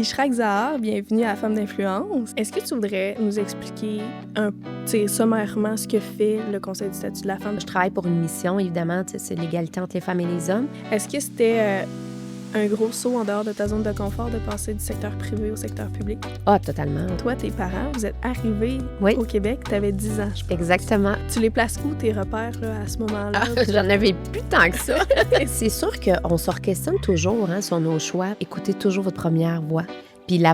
Ishrak Zahar, bienvenue à Femmes d'influence. Est-ce que tu voudrais nous expliquer sommairement ce que fait le Conseil du statut de la femme? Je travaille pour une mission, évidemment, c'est l'égalité entre les femmes et les hommes. Est-ce que c'était un gros saut en dehors de ta zone de confort de passer du secteur privé au secteur public? Ah, totalement. Toi, tes parents, vous êtes arrivés au Québec, tu avais 10 ans, je pense. Exactement. Tu les places où, tes repères, là, à ce moment-là? J'en avais plus tant que ça. C'est sûr qu'on se questionne toujours sur nos choix. Écoutez toujours votre première voix. Puis la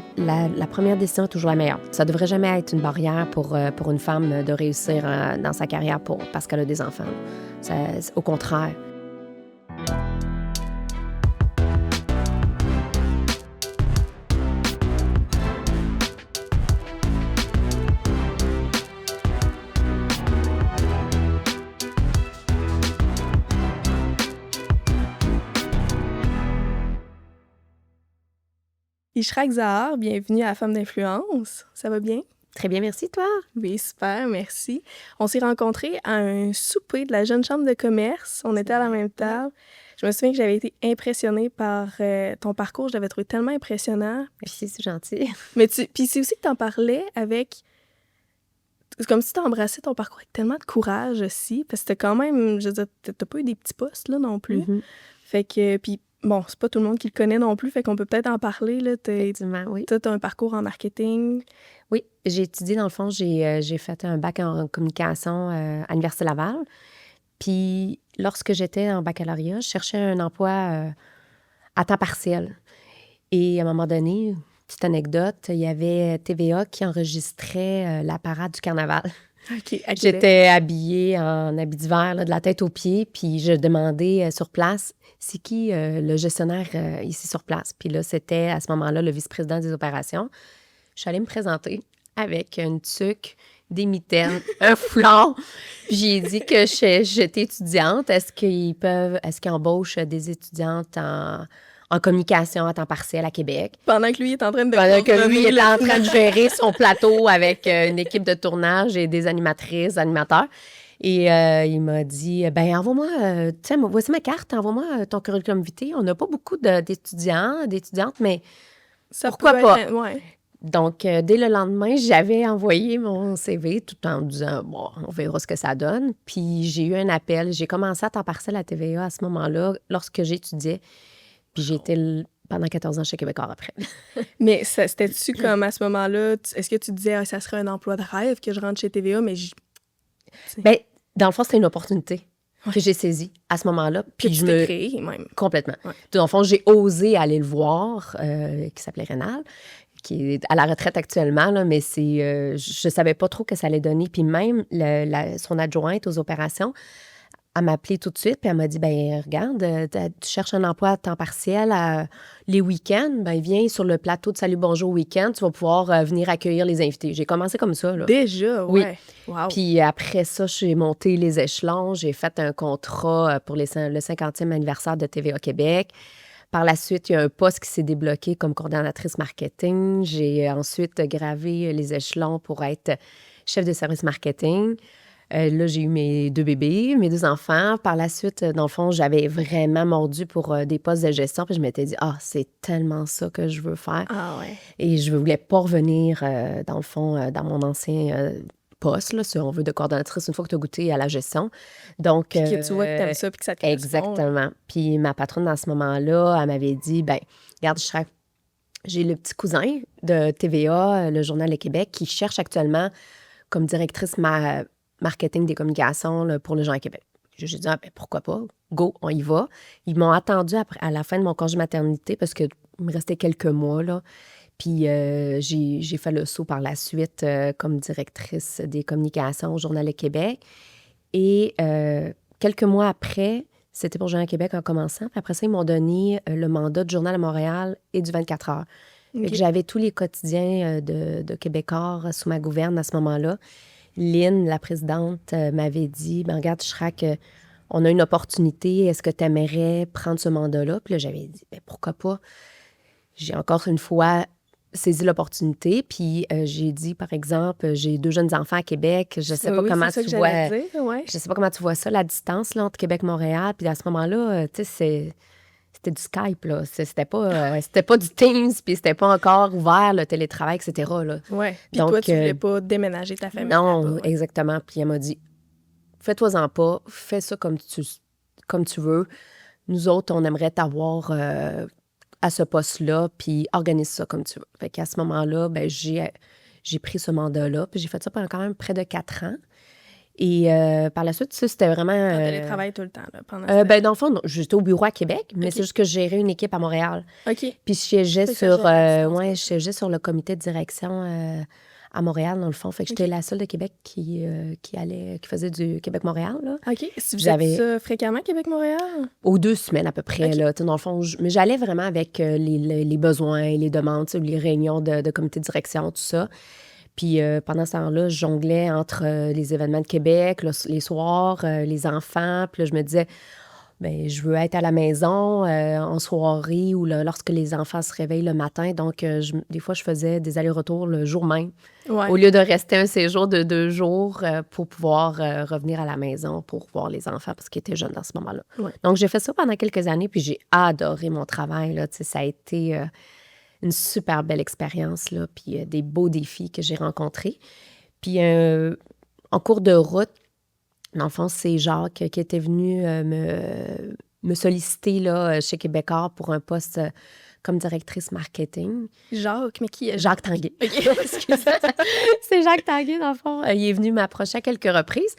première décision est toujours la meilleure. Ça devrait jamais être une barrière pour une femme de réussir dans sa carrière parce qu'elle a des enfants. Au contraire. Ishrak Zahar, bienvenue à Femmes d'influence. Ça va bien? Très bien, merci, toi? Oui, super, merci. On s'est rencontrés à un souper de la Jeune Chambre de commerce. On était à la même table. Je me souviens que j'avais été impressionnée par ton parcours. Je l'avais trouvé tellement impressionnant. Merci, c'est gentil. Puis c'est aussi que t'en parlais avec... C'est comme si t'embrassais ton parcours avec tellement de courage aussi. Parce que t'as quand même... Je veux dire, t'as pas eu des petits postes, là, non plus. Mm-hmm. Fait que... Puis bon, c'est pas tout le monde qui le connaît non plus, fait qu'on peut peut-être en parler, là. Effectivement, oui. Toi, t'as un parcours en marketing. Oui, j'ai étudié, dans le fond, j'ai fait un bac en communication à l'Université Laval. Puis, lorsque j'étais en baccalauréat, je cherchais un emploi à temps partiel. Et à un moment donné, petite anecdote, il y avait TVA qui enregistrait la parade du carnaval. OK, J'étais habillée en habit d'hiver, là, de la tête aux pieds, puis je demandais sur place, c'est qui le gestionnaire ici sur place? Puis là, c'était à ce moment-là le vice-président des opérations. Je suis allée me présenter avec une tuque, des mitaines, un foulard. Puis j'ai dit que j'étais étudiante. Est-ce qu'ils embauchent des étudiantes en communication à temps partiel à Québec? Pendant que lui est en train de... Pendant que lui est en train de gérer son plateau avec une équipe de tournage et des animatrices, animateurs. Et il m'a dit, envoie-moi, tiens, voici ma carte, envoie-moi ton curriculum vitae. On n'a pas beaucoup d'étudiantes, mais ça pourquoi pas? Ouais. Donc, dès le lendemain, j'avais envoyé mon CV tout en me disant, bon, on verra ce que ça donne. Puis j'ai eu un appel. J'ai commencé à temps partiel à TVA à ce moment-là, lorsque j'étudiais. Puis j'ai été pendant 14 ans chez Québécois après. Mais c'était-tu comme à ce moment-là, est-ce que tu disais, ça serait un emploi de rêve que je rentre chez TVA, mais bien, dans le fond, c'était une opportunité que j'ai saisie à ce moment-là. Puis je me créé même. Complètement. Ouais. Dans le fond, j'ai osé aller le voir, qui s'appelait Rénal, qui est à la retraite actuellement, là, mais je savais pas trop que ça allait donner. Puis même son adjointe aux opérations, elle m'a appelé tout de suite, puis elle m'a dit, regarde, tu cherches un emploi à temps partiel les week-ends, viens sur le plateau de Salut Bonjour week-end, tu vas pouvoir venir accueillir les invités. J'ai commencé comme ça, là. Déjà, ouais. Oui. Wow. Puis après ça, j'ai monté les échelons, j'ai fait un contrat pour le 50e anniversaire de TVA Québec. Par la suite, il y a un poste qui s'est débloqué comme coordonnatrice marketing. J'ai ensuite gravé les échelons pour être chef de service marketing. Là, j'ai eu mes 2 bébés, mes 2 enfants. Par la suite, dans le fond, j'avais vraiment mordu pour des postes de gestion. Puis je m'étais dit, c'est tellement ça que je veux faire. Ah ouais. Et je ne voulais pas revenir, dans le fond, dans mon ancien poste, là, si on veut, de coordonnatrice, une fois que tu as goûté à la gestion. Donc, puis que tu vois que tu aimes ça, puis que ça te correspond. Exactement. Puis ma patronne, dans ce moment-là, elle m'avait dit, regarde, j'ai le petit cousin de TVA, le Journal de Québec, qui cherche actuellement comme directrice marketing des communications là, pour le Journal de Québec. J'ai dit, pourquoi pas? Go, on y va. Ils m'ont attendu à la fin de mon congé maternité parce qu'il me restait quelques mois, là. Puis j'ai fait le saut par la suite comme directrice des communications au Journal de Québec. Et quelques mois après, c'était pour le Journal de Québec en commençant. Puis après ça, ils m'ont donné le mandat du Journal de Montréal et du 24 heures. Okay. J'avais tous les quotidiens de Québécois sous ma gouverne à ce moment-là. Lynn, la présidente, m'avait dit, regarde, Ishrak, on a une opportunité. Est-ce que tu aimerais prendre ce mandat-là? Puis là, j'avais dit, pourquoi pas? J'ai encore une fois saisi l'opportunité. Puis j'ai dit, par exemple, j'ai 2 jeunes enfants à Québec. Je sais pas comment tu vois. Je sais pas comment tu vois ça, la distance là, entre Québec et Montréal. Puis à ce moment-là, tu sais, c'était du Skype, là. C'était pas du Teams, puis c'était pas encore ouvert, le télétravail, etc., là. Ouais. Puis Donc, toi, tu voulais pas déménager ta famille non, là-bas, ouais. exactement. Puis elle m'a dit, fais-toi-en pas, fais ça comme tu veux. Nous autres, on aimerait t'avoir à ce poste-là, puis organise ça comme tu veux. Fait qu'à ce moment-là, ben j'ai pris ce mandat-là, puis j'ai fait ça pendant quand même près de 4 ans. Et par la suite, ça, c'était vraiment... En télétravail tout le temps, là, pendant ce ben, dans le fond, non, j'étais au bureau à Québec, mais OK. c'est juste que je gérais une équipe à Montréal. OK. Puis je siégeais Fait que ça sur, gérait à distance, je siégeais sur le comité de direction à Montréal, dans le fond. Fait que j'étais OK. la seule de Québec qui faisait du Québec-Montréal, là. OK. Si vous J'avais- faites ça fréquemment, Québec-Montréal? Aux 2 semaines à peu près, OK. là. Tu sais, dans le fond, mais j'allais vraiment avec les besoins, les demandes, tu sais, les réunions de comité de direction, tout ça. Puis pendant ce temps-là, je jonglais entre les événements de Québec, là, les soirs, les enfants. Puis là, je me disais, ben je veux être à la maison en soirée ou là, lorsque les enfants se réveillent le matin. Donc, des fois, je faisais des allers-retours le jour même, Ouais. au lieu de rester un séjour de 2 jours pour pouvoir revenir à la maison pour voir les enfants parce qu'ils étaient jeunes dans ce moment-là. Ouais. Donc, j'ai fait ça pendant quelques années, puis j'ai adoré mon travail, là. Tu sais, ça a été une super belle expérience, là, puis des beaux défis que j'ai rencontrés. Puis en cours de route, dans le fond, c'est Jacques qui était venu me solliciter là, chez Québécois pour un poste comme directrice marketing. Jacques, mais qui est Jacques Tanguay. OK. Excuse. C'est Jacques Tanguay, dans le fond. Il est venu m'approcher à quelques reprises.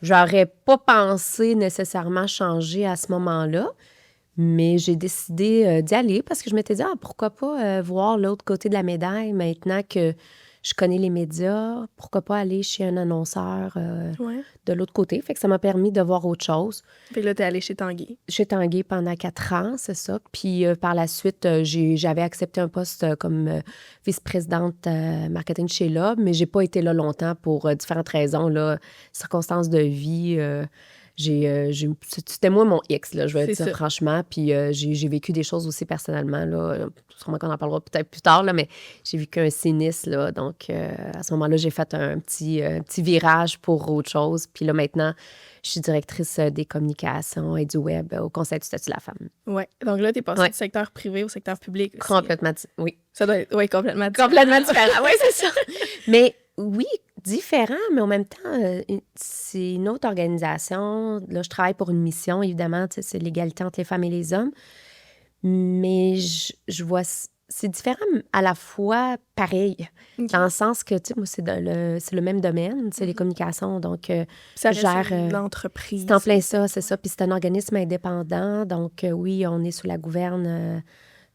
J'aurais pas pensé nécessairement changer à ce moment-là, mais j'ai décidé d'y aller parce que je m'étais dit, pourquoi pas voir l'autre côté de la médaille maintenant que je connais les médias, pourquoi pas aller chez un annonceur Ouais. de l'autre côté. Fait que ça m'a permis de voir autre chose. Fait que là, t'es allée chez Tanguy. Chez Tanguay pendant 4 ans, c'est ça. Puis par la suite, j'avais accepté un poste comme vice-présidente marketing chez Loeb, mais j'ai pas été là longtemps pour différentes raisons, là, circonstances de vie. C'était moi mon X, là, je vais C'est dire ça. franchement. Puis j'ai vécu des choses aussi personnellement, là. Sûrement qu'on en parlera peut-être plus tard, là, mais j'ai vécu un sinistre, là. Donc, à ce moment-là, j'ai fait un petit virage pour autre chose. Puis là, maintenant, je suis directrice des communications et du web au Conseil du statut de la femme. Ouais. Donc là, t'es passée Ouais. du secteur privé au secteur public aussi. Complètement, oui. Ça doit être, ouais, complètement différent. Complètement différent, oui, c'est ça. Mais oui, différent, mais en même temps, c'est une autre organisation. Là, je travaille pour une mission, évidemment, tu sais, c'est l'égalité entre les femmes et les hommes. Mais je vois, c'est différent à la fois pareil, OK. dans le sens que, tu sais, moi, c'est le même domaine, c'est les communications, donc Ça je reste gère, l'entreprise. c'est en plein ça, c'est ça. Puis c'est un organisme indépendant, donc oui, on est sous la gouverne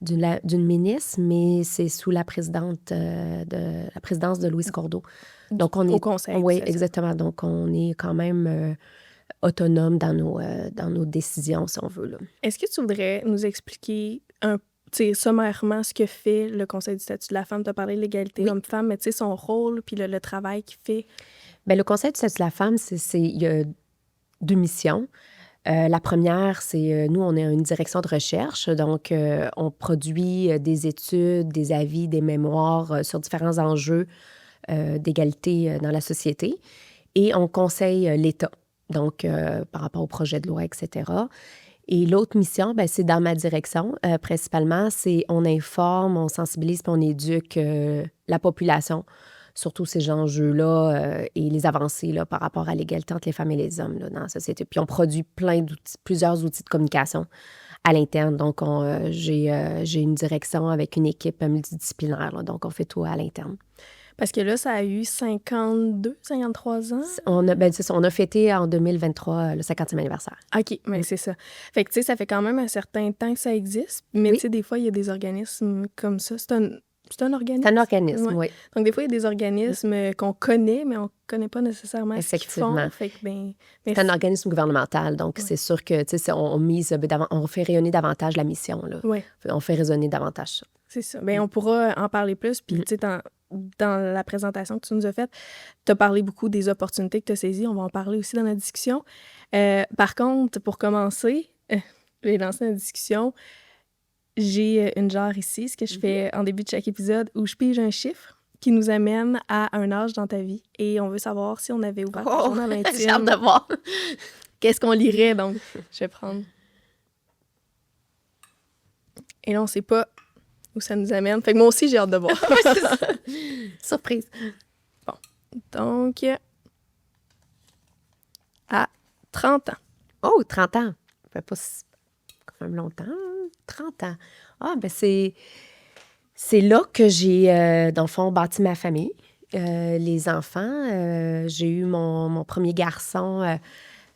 d'une ministre, mais c'est sous la présidence de Louise Cordeau. Donc on Au est conseil. oui, c'est ça. exactement. Donc on est quand même autonome dans nos décisions, si on veut, là. Est-ce que tu voudrais nous expliquer tu sais, sommairement ce que fait le Conseil du statut de la femme? Tu as parlé de l'égalité Oui. homme-femme, mais tu sais, son rôle puis le travail qu'il fait. Bien, le Conseil du statut de la femme, il y a 2 missions. La première, c'est nous, on est une direction de recherche, donc on produit des études, des avis, des mémoires sur différents enjeux d'égalité dans la société et on conseille l'État, donc par rapport au projet de loi, etc. Et l'autre mission, bien, c'est dans ma direction. Principalement, c'est on informe, on sensibilise puis on éduque la population sur tous ces enjeux-là et les avancées là, par rapport à l'égalité entre les femmes et les hommes là, dans la société. Puis on produit plusieurs outils de communication à l'interne. Donc, j'ai une direction avec une équipe multidisciplinaire. Là, donc, on fait tout à l'interne. Parce que là, ça a eu 52, 53 ans. C'est ça, on a fêté en 2023 le 50e anniversaire. OK, mais c'est ça. Fait que, tu sais, ça fait quand même un certain temps que ça existe. Mais, Oui. tu sais, des fois, il y a des organismes comme ça. C'est un organisme? C'est un organisme, Ouais. oui. Donc, des fois, il y a des organismes qu'on connaît, mais on ne connaît pas nécessairement ce qu'ils font. Effectivement. Fait que, ben, C'est un organisme gouvernemental, donc c'est sûr que, tu sais, on fait rayonner davantage la mission, là. Ouais, On fait résonner davantage ça. c'est ça. Ben, on pourra en parler plus. Puis, tu sais, dans la présentation que tu nous as faite, tu as parlé beaucoup des opportunités que tu as saisies. On va en parler aussi dans la discussion. Par contre, pour commencer, je vais lancer la discussion. J'ai une jarre ici, ce que je fais en début de chaque épisode, où je pige un chiffre qui nous amène à un âge dans ta vie. Et on veut savoir si on avait ouvert ton journal intime. J'ai hâte de voir. Qu'est-ce qu'on lirait, donc? Je vais prendre Et là, on sait pas où ça nous amène. Fait que moi aussi, j'ai hâte de voir. Ouais, c'est ça. Surprise. Donc, à 30 ans. Oh, 30 ans. Ça fait pas quand même longtemps. 30 ans. Ah, ben c'est là que j'ai, dans le fond, bâti ma famille. Les enfants, j'ai eu mon premier garçon,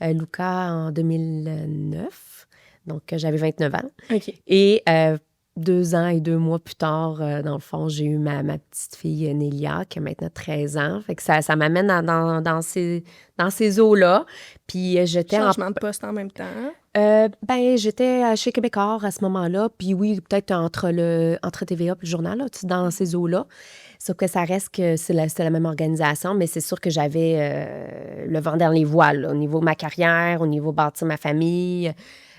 Lucas, en 2009. Donc, j'avais 29 ans. OK. Et 2 ans et 2 mois plus tard, dans le fond, j'ai eu ma petite fille Nélia, qui a maintenant 13 ans. Fait que ça m'amène dans ces eaux-là. Puis j'étais Changement de poste en même temps. ben, j'étais chez Québécois à ce moment-là. Puis oui, peut-être entre TVA et le journal, là, dans ces eaux-là. Sauf que ça reste que c'est la même organisation, mais c'est sûr que j'avais le vent dans les voiles, là, au niveau de ma carrière, au niveau de bâtir ma famille,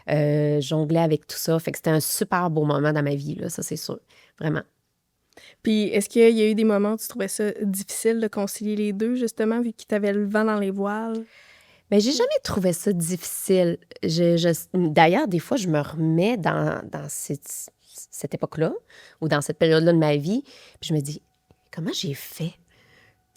jongler avec tout ça. Fait que c'était un super beau moment dans ma vie, là, ça c'est sûr, vraiment. Puis, est-ce qu'il y a eu des moments où tu trouvais ça difficile de concilier les deux, justement, vu que tu avais le vent dans les voiles? Mais j'ai jamais trouvé ça difficile. D'ailleurs, des fois, je me remets dans cette époque-là ou dans cette période-là de ma vie, puis je me dis, comment j'ai fait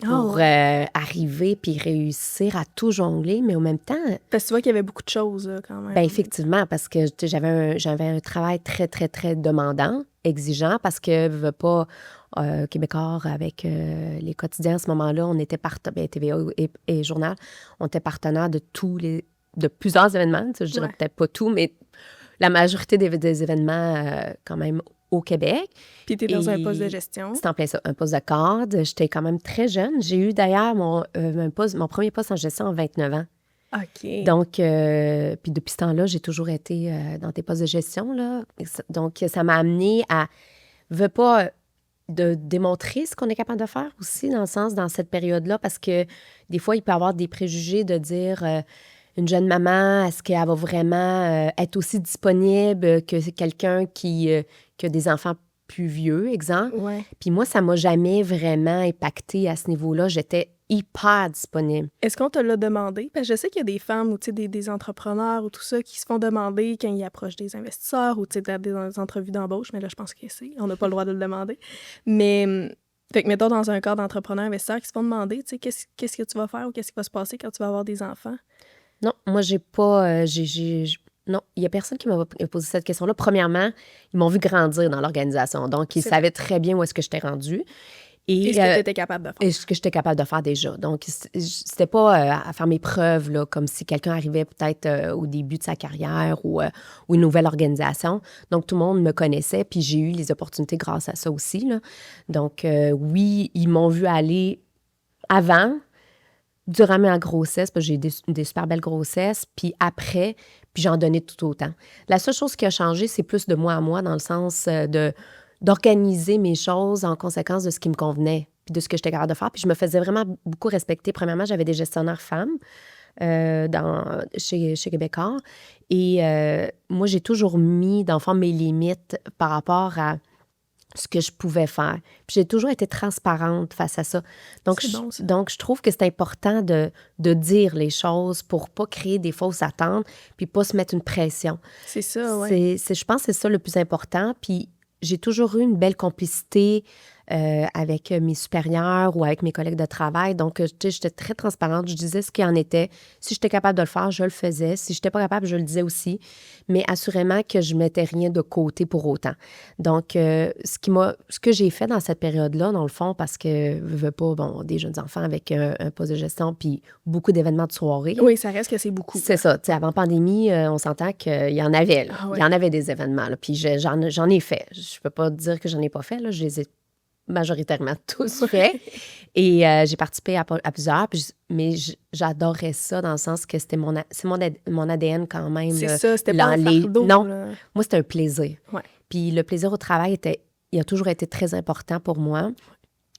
pour arriver puis réussir à tout jongler, mais en même temps, Parce que tu vois qu'il y avait beaucoup de choses, là, quand même. ben effectivement, parce que tu sais, j'avais un travail très, très, très demandant, exigeant, parce que, veux pas, Québécois, avec les quotidiens à ce moment-là, on était TVA et Journal, on était partenaires de plusieurs événements. Tu sais, je dirais Ouais. peut-être pas tout, mais la majorité des événements quand même au Québec. Puis tu es dans un Et poste de gestion. C'est en plein ça, un poste de cadre. J'étais quand même très jeune. J'ai eu d'ailleurs mon premier poste en gestion à 29 ans. OK. Donc, puis depuis ce temps-là, j'ai toujours été dans des postes de gestion, là. Donc, ça m'a amené à, veux pas, de démontrer ce qu'on est capable de faire aussi, dans le sens, dans cette période-là, parce que des fois, il peut y avoir des préjugés de dire, une jeune maman, est-ce qu'elle va vraiment être aussi disponible que quelqu'un qui a des enfants plus vieux, exemple? Ouais. Puis moi, ça m'a jamais vraiment impacté à ce niveau-là. J'étais hyper disponible. Est-ce qu'on te l'a demandé? Parce que je sais qu'il y a des femmes ou tu sais, des entrepreneurs ou tout ça qui se font demander quand ils approchent des investisseurs ou tu sais, des entrevues d'embauche, mais là, je pense que on n'a pas le droit de le demander. Mais, fait que mettons dans un cadre d'entrepreneur investisseur qui se font demander, tu sais, qu'est-ce que tu vas faire ou qu'est-ce qui va se passer quand tu vas avoir des enfants? Non, moi, j'ai pas. Non, il y a personne qui m'a posé cette question-là. Premièrement, ils m'ont vu grandir dans l'organisation. Donc, ils savaient très bien où est-ce que j'étais rendue. Et ce que tu étais capable de faire. Et ce que j'étais capable de faire déjà. Donc, c'était pas à faire mes preuves, là, comme si quelqu'un arrivait peut-être au début de sa carrière ou une nouvelle organisation. Donc, tout le monde me connaissait, puis j'ai eu les opportunités grâce à ça aussi, là. Donc, oui, ils m'ont vu aller avant, durant ma grossesse, parce que j'ai des super belles grossesses, puis après, puis j'en donnais tout autant. La seule chose qui a changé, c'est plus de moi à moi, dans le sens d'organiser mes choses en conséquence de ce qui me convenait, puis de ce que j'étais capable de faire. Puis je me faisais vraiment beaucoup respecter. Premièrement, j'avais des gestionnaires femmes chez Québécois. Et moi, j'ai toujours mis, dans le fond, mes limites par rapport à ce que je pouvais faire. Puis j'ai toujours été transparente face à ça. Donc, C'est bon, ça. donc je trouve que c'est important de dire les choses pour pas créer des fausses attentes puis pas se mettre une pression. C'est ça, ouais. Je pense que c'est ça le plus important. Puis j'ai toujours eu une belle complicité avec mes supérieurs ou avec mes collègues de travail. Donc, tu sais, j'étais très transparente. Je disais ce qu'il en était. Si j'étais capable de le faire, je le faisais. Si j'étais pas capable, je le disais aussi. Mais assurément que je mettais rien de côté pour autant. Donc, ce que j'ai fait dans cette période-là, dans le fond, parce que, veux pas, bon, des jeunes enfants avec un poste de gestion puis beaucoup d'événements de soirée. Oui, ça reste que c'est beaucoup. C'est ça. Tu sais, avant pandémie, on s'entend qu'il y en avait. Là. Ah ouais. Il y en avait des événements. Là. Puis j'en ai fait. Je peux pas dire que j'en ai pas fait. Là. Je les ai majoritairement tous faits. Et j'ai participé à plusieurs. Mais j'adorais ça dans le sens que c'est mon ADN quand même. C'est là, ça, c'était pas un fardeau. Non, là. moi, c'était un plaisir. Ouais. Puis le plaisir au travail il a toujours été très important pour moi.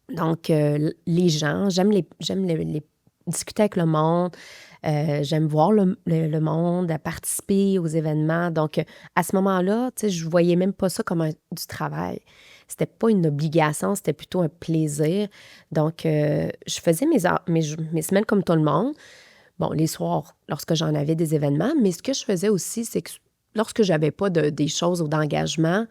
Donc, les gens, j'aime les discuter avec le monde. J'aime voir le monde, participer aux événements. Donc, à ce moment-là, tu sais, je voyais même pas ça comme du travail. C'était pas une obligation, c'était plutôt un plaisir. Donc, je faisais mes semaines comme tout le monde. Bon, les soirs, lorsque j'en avais des événements. Mais ce que je faisais aussi, c'est que lorsque j'avais pas des choses ou d'engagement,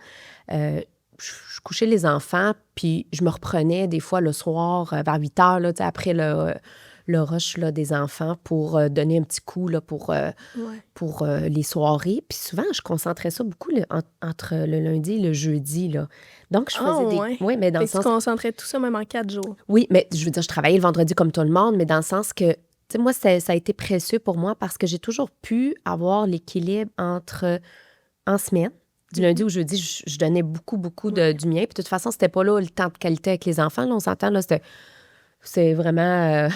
je couchais les enfants, puis je me reprenais des fois le soir vers 8 heures, là, tu sais, après le rush là, des enfants pour donner un petit coup là, pour les soirées. Puis souvent, je concentrais ça beaucoup entre le lundi et le jeudi. Là. Donc, je faisais des... ouais. Oui, mais dans Fait le que tu sens... concentrais tout ça même en 4 jours. Oui, mais je veux dire, je travaillais le vendredi comme tout le monde, mais dans le sens que, tu sais, moi, ça a été précieux pour moi parce que j'ai toujours pu avoir l'équilibre entre en semaine. Du lundi au jeudi, je donnais beaucoup du mien. Puis de toute façon, c'était pas là le temps de qualité avec les enfants. Là, on s'entend, là, c'est vraiment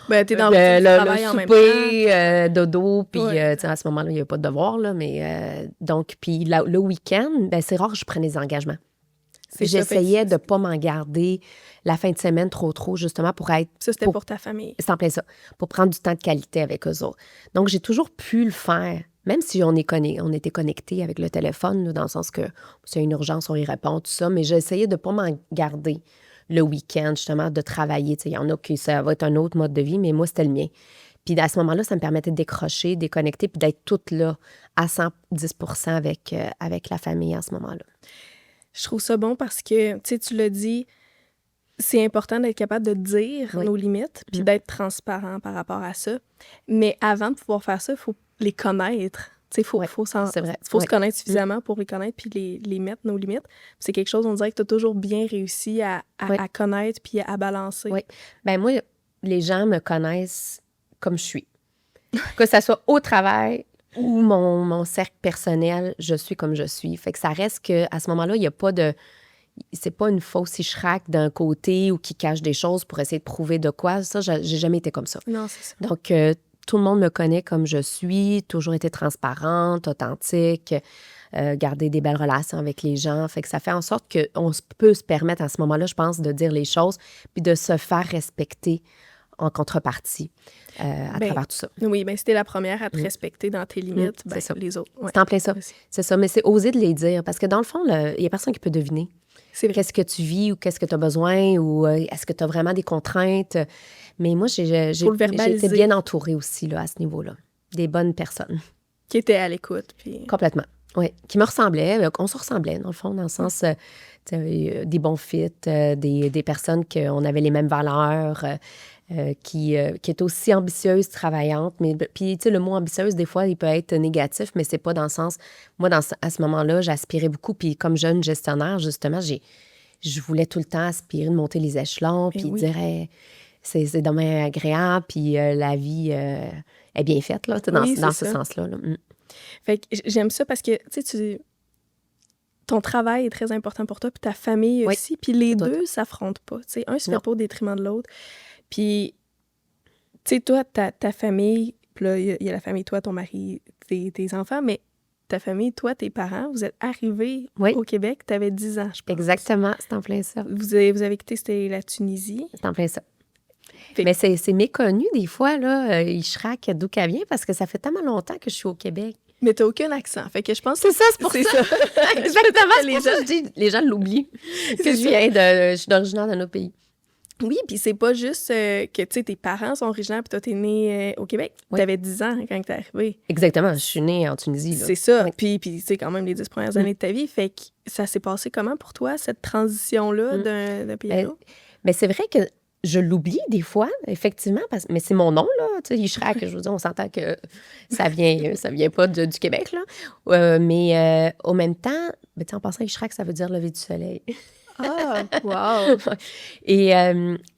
Ben, t'es dans le travail en même temps. souper, dodo, puis Ouais. tu sais, à ce moment-là, il n'y a pas de devoir, là, mais donc, puis le week-end, ben, c'est rare que je prenne des engagements. C'est ça, fait J'essayais que de ne pas m'en garder la fin de semaine trop, justement, pour être... ça, c'était pour ta famille. C'est en plein ça, pour prendre du temps de qualité avec eux autres. Donc, j'ai toujours pu le faire, même si on était connectés avec le téléphone, là, dans le sens que s'il y a une urgence, on y répond, tout ça, mais j'ai essayé de ne pas m'en garder le week-end, justement, de travailler. Tu sais, il y en a qui ça va être un autre mode de vie, mais moi, c'était le mien. Puis à ce moment-là, ça me permettait de décrocher, déconnecter, puis d'être toute là à 110 avec la famille à ce moment-là. Je trouve ça bon parce que, tu sais, tu l'as dit, c'est important d'être capable de dire nos limites puis d'être transparent par rapport à ça. Mais avant de pouvoir faire ça, il faut les connaître. Tu sais, il faut se connaître suffisamment pour les connaître puis les mettre, nos limites. Puis c'est quelque chose, on dirait que tu as toujours bien réussi à connaître puis à balancer. Oui. Bien, moi, les gens me connaissent comme je suis. Que ça soit au travail ou mon cercle personnel, je suis comme je suis. Fait que ça reste qu'à ce moment-là, il n'y a pas de... C'est pas une fausse ichraque d'un côté ou qui cache des choses pour essayer de prouver de quoi. Ça, j'ai jamais été comme ça. Non, c'est ça. Donc, tout le monde me connaît comme je suis, toujours été transparente, authentique, garder des belles relations avec les gens. Fait que ça fait en sorte qu'on peut se permettre à ce moment-là, je pense, de dire les choses puis de se faire respecter en contrepartie à travers tout ça. Oui, bien, si t'es la première à te respecter dans tes limites, ben, les autres. Ouais. C'est en plein ça. C'est ça, mais c'est oser de les dire parce que dans le fond, il n'y a personne qui peut deviner. C'est vrai. Qu'est-ce que tu vis ou qu'est-ce que tu as besoin ou est-ce que tu as vraiment des contraintes. Mais moi, j'ai été bien entourée aussi là, à ce niveau-là. Des bonnes personnes. Qui étaient à l'écoute. Puis... Complètement. Oui, qui me ressemblaient. On se ressemblait, dans le fond, dans le sens des bons fits, des personnes qu'on avait les mêmes valeurs, qui est aussi ambitieuse, travaillante. Mais puis, tu sais, le mot ambitieuse, des fois, il peut être négatif, mais c'est pas dans le sens... Moi, à ce moment-là, j'aspirais beaucoup. Puis comme jeune gestionnaire, justement, je voulais tout le temps aspirer de monter les échelons, puis dire, hey, c'est dommage agréable, puis la vie est bien faite, là, dans ce sens-là. Là. Fait que j'aime ça parce que, tu sais, ton travail est très important pour toi, puis ta famille aussi. Puis les deux s'affrontent pas. Tu sais, un se fait pas au détriment de l'autre. Puis, tu sais, toi, ta famille, puis là, il y a la famille, toi, ton mari, tes enfants, mais ta famille, toi, tes parents, vous êtes arrivés au Québec, tu avais 10 ans, je pense. Exactement, c'est en plein ça. Vous avez quitté, c'était la Tunisie. C'est en plein ça. Mais c'est méconnu, des fois, là, Ishrak, d'où qu'elle vient, parce que ça fait tellement longtemps que je suis au Québec. Mais t'as aucun accent, fait que je pense que... C'est pour ça. Exactement, c'est pour ça que je dis, les gens l'oublient. Que je suis d'originaire d'un autre pays. Oui, puis c'est pas juste que, tu sais, tes parents sont originaires, puis toi, t'es né au Québec. T'avais 10 ans quand t'es arrivé. Exactement, je suis née en Tunisie. Là. C'est ça. Puis tu sais, quand même, les 10 premières années de ta vie. Fait que ça s'est passé comment pour toi, cette transition-là d'un pays à l'autre? Mais c'est vrai que je l'oublie des fois, effectivement, mais c'est mon nom, là. Tu sais, Ishrak, je veux dire, on s'entend que ça vient pas du Québec, là. Mais au même temps, en passant, Ishrak, ça veut dire lever du soleil. Ah, wow! Et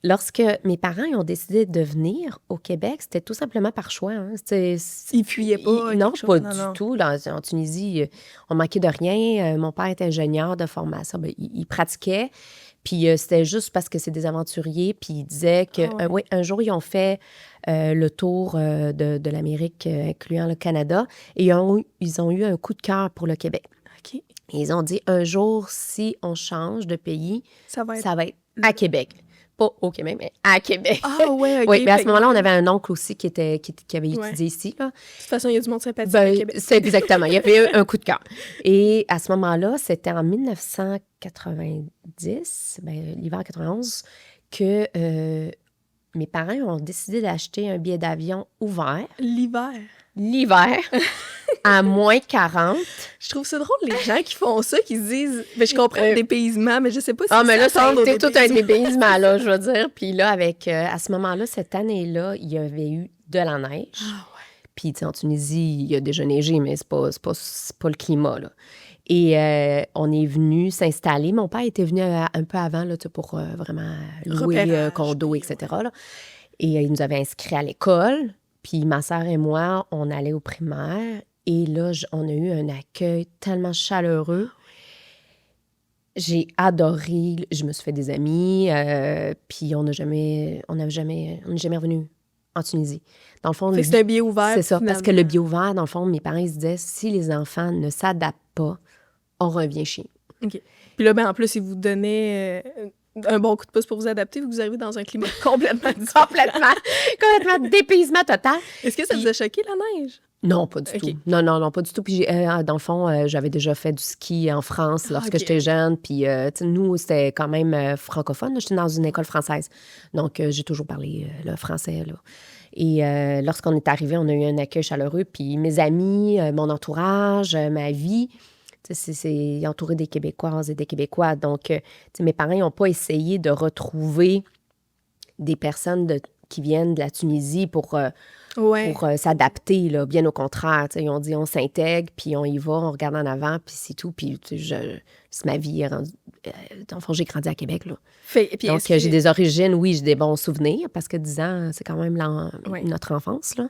lorsque mes parents ont décidé de venir au Québec, c'était tout simplement par choix. Hein. Ils fuyaient pas? Non, pas du tout. En Tunisie, on manquait de rien. Mon père était ingénieur de formation. Ben, il pratiquait. Puis c'était juste parce que c'est des aventuriers. Puis il disait que, un jour, ils ont fait le tour de l'Amérique, incluant le Canada. Et ils ont eu un coup de cœur pour le Québec. OK. Et ils ont dit, un jour, si on change de pays, ça va être à Québec. Pas au Québec, mais à Québec. Ah ouais, OK. Oui, mais à ce moment-là, on avait un oncle aussi qui avait étudié ici. Là. De toute façon, il y a du monde sympathique à Québec. C'est exactement. Il y avait eu un coup de cœur. Et à ce moment-là, c'était en 1990, l'hiver 91, que mes parents ont décidé d'acheter un billet d'avion ouvert. L'hiver? l'hiver, à moins 40. Je trouve ça drôle, les gens qui font ça, qui se disent... Mais je comprends le dépaysement, mais je sais pas si mais là, ça a été tout un dépaysement. dépaysement, là, je veux dire. Puis là, à ce moment-là, cette année-là, il y avait eu de la neige. Ah Puis, tu sais, en Tunisie, il y a déjà neigé, mais c'est pas le climat, là. Et on est venu s'installer. Mon père était venu un peu avant, là, tu sais, pour vraiment louer Repérage, condo, puis, etc., là. Et il nous avait inscrits à l'école. Puis ma sœur et moi, on allait au primaire. Et là, on a eu un accueil tellement chaleureux. J'ai adoré. Je me suis fait des amis. Puis on n'est jamais revenu en Tunisie. Dans le fond, Fait que c'est un billet ouvert. c'est ça. Parce que finalement. le billet ouvert, dans le fond, mes parents ils se disaient, si les enfants ne s'adaptent pas, on revient chez nous. OK. Puis là, ben, en plus, ils vous donnaient un bon coup de pouce pour vous adapter, vu que vous arrivez dans un climat complètement différent. Complètement dépaysement total. Est-ce que ça vous a choqué, la neige? Non, pas du OK. tout. Non, pas du tout. Puis, dans le fond, j'avais déjà fait du ski en France lorsque OK. j'étais jeune. Puis, tu sais, nous, c'était quand même francophone. Là. J'étais dans une école française. Donc, j'ai toujours parlé le français, là. Et lorsqu'on est arrivé, on a eu un accueil chaleureux. Puis, mes amis, mon entourage, ma vie, tu sais, c'est entouré des Québécoises et des Québécois. Donc, tu sais, mes parents n'ont pas essayé de retrouver des personnes qui viennent de la Tunisie pour s'adapter, là. Bien au contraire. Ils ont dit, on s'intègre, puis on y va, on regarde en avant, puis c'est tout. Puis c'est ma vie est rendue... dans le fond, j'ai grandi à Québec, là. Puis Donc, j'ai des origines, oui, j'ai des bons souvenirs, parce que 10 ans, c'est quand même notre enfance, là.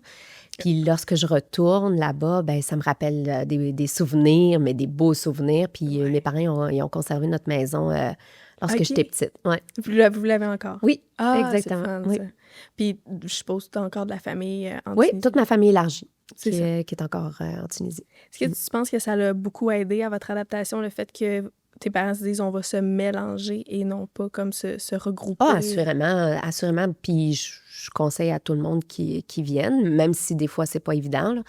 Puis lorsque je retourne là-bas, ben ça me rappelle des souvenirs, mais des beaux souvenirs. Puis mes parents, ils ont conservé notre maison lorsque OK. j'étais petite. Ouais. Vous l'avez encore? Oui, Ah, exactement. c'est fun, Oui. ça. Puis je suppose que tu as encore de la famille en Oui, Tunisie. toute ma famille élargie C'est qui ça. est encore en Tunisie. Est-ce que tu penses que ça l'a beaucoup aidé à votre adaptation, le fait que tes parents se disent on va se mélanger et non pas comme se regrouper? Ah, assurément. Puis je conseille à tout le monde qui vienne, même si des fois, c'est pas évident, là.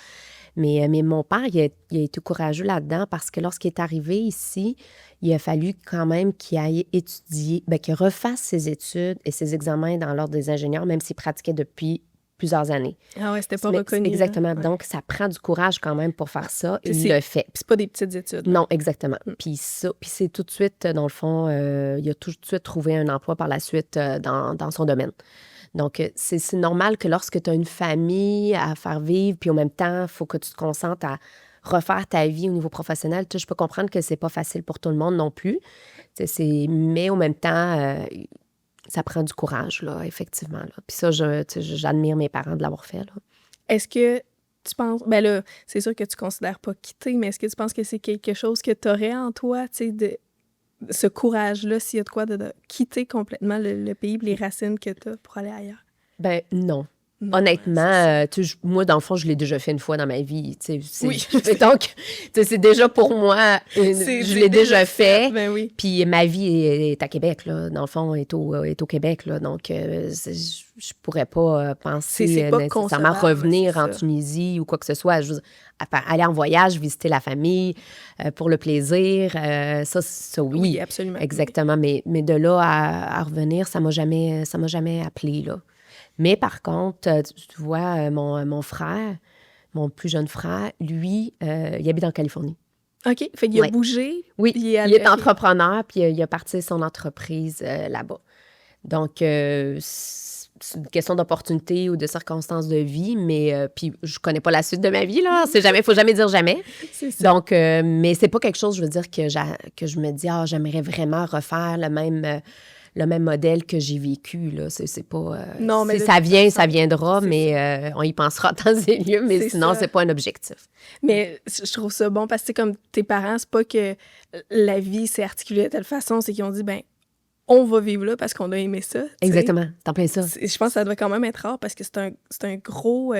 Mais mon père, il a été courageux là-dedans parce que lorsqu'il est arrivé ici, il a fallu quand même qu'il aille étudier, qu'il refasse ses études et ses examens dans l'ordre des ingénieurs, même s'il pratiquait depuis plusieurs années. Ah ouais, c'était pas Mais- reconnu. Exactement. Hein? Ouais. Donc, ça prend du courage quand même pour faire ça. Puis Il le fait. Puis c'est pas des petites études. là. Non, exactement. Puis c'est tout de suite, dans le fond, il a tout de suite trouvé un emploi par la suite dans son domaine. Donc, c'est normal que lorsque tu as une famille à faire vivre, puis en même temps, il faut que tu te concentres à refaire ta vie au niveau professionnel. Tu sais, je peux comprendre que c'est pas facile pour tout le monde non plus. Tu sais, mais en même temps, ça prend du courage, là, effectivement. Là. Puis ça, tu sais, j'admire mes parents de l'avoir fait, là. Est-ce que tu penses... Ben là, c'est sûr que tu considères pas quitter, mais est-ce que tu penses que c'est quelque chose que tu aurais en toi, tu sais, de ce courage-là, s'il y a de quoi de quitter complètement le pays et les racines que tu as pour aller ailleurs? Ben non. Non, Honnêtement, ouais, tu sais, moi, dans le fond, je l'ai déjà fait une fois dans ma vie. Tu sais, Oui. Donc, tu sais, c'est déjà pour moi, je l'ai déjà fait. Ben oui. Puis ma vie est à Québec, là. Dans le fond, est au Québec, là. Donc, je pourrais pas penser C'est pas nécessairement concevable, revenir c'est en ça. Tunisie ou quoi que ce soit. Je veux dire, aller en voyage, visiter la famille pour le plaisir, ça oui. Oui, absolument. Exactement. Mais de là à revenir, ça m'a jamais appelé, là. Mais par contre, tu vois, mon frère, mon plus jeune frère, lui, il habite en Californie. OK. Fait qu'il a Ouais. bougé. Oui, puis il est OK. entrepreneur, puis il a parti son entreprise là-bas. Donc, c'est une question d'opportunité ou de circonstances de vie, mais puis je connais pas la suite de ma vie, là. C'est jamais, faut jamais dire jamais. C'est ça. Donc, mais c'est pas quelque chose, je veux dire, que je me dis, j'aimerais vraiment refaire le même modèle que j'ai vécu, là. C'est pas... Non, mais ça de toute ça viendra, c'est mais on y pensera en temps et lieu, mais C'est sinon, ça. c'est pas un objectif. Mais je trouve ça bon parce que, comme tes parents, c'est pas que la vie s'est articulée de telle façon, c'est qu'ils ont dit, ben, on va vivre là parce qu'on a aimé ça. tu sais. Exactement, t'en plein ça. Je pense que ça doit quand même être rare parce que c'est un gros.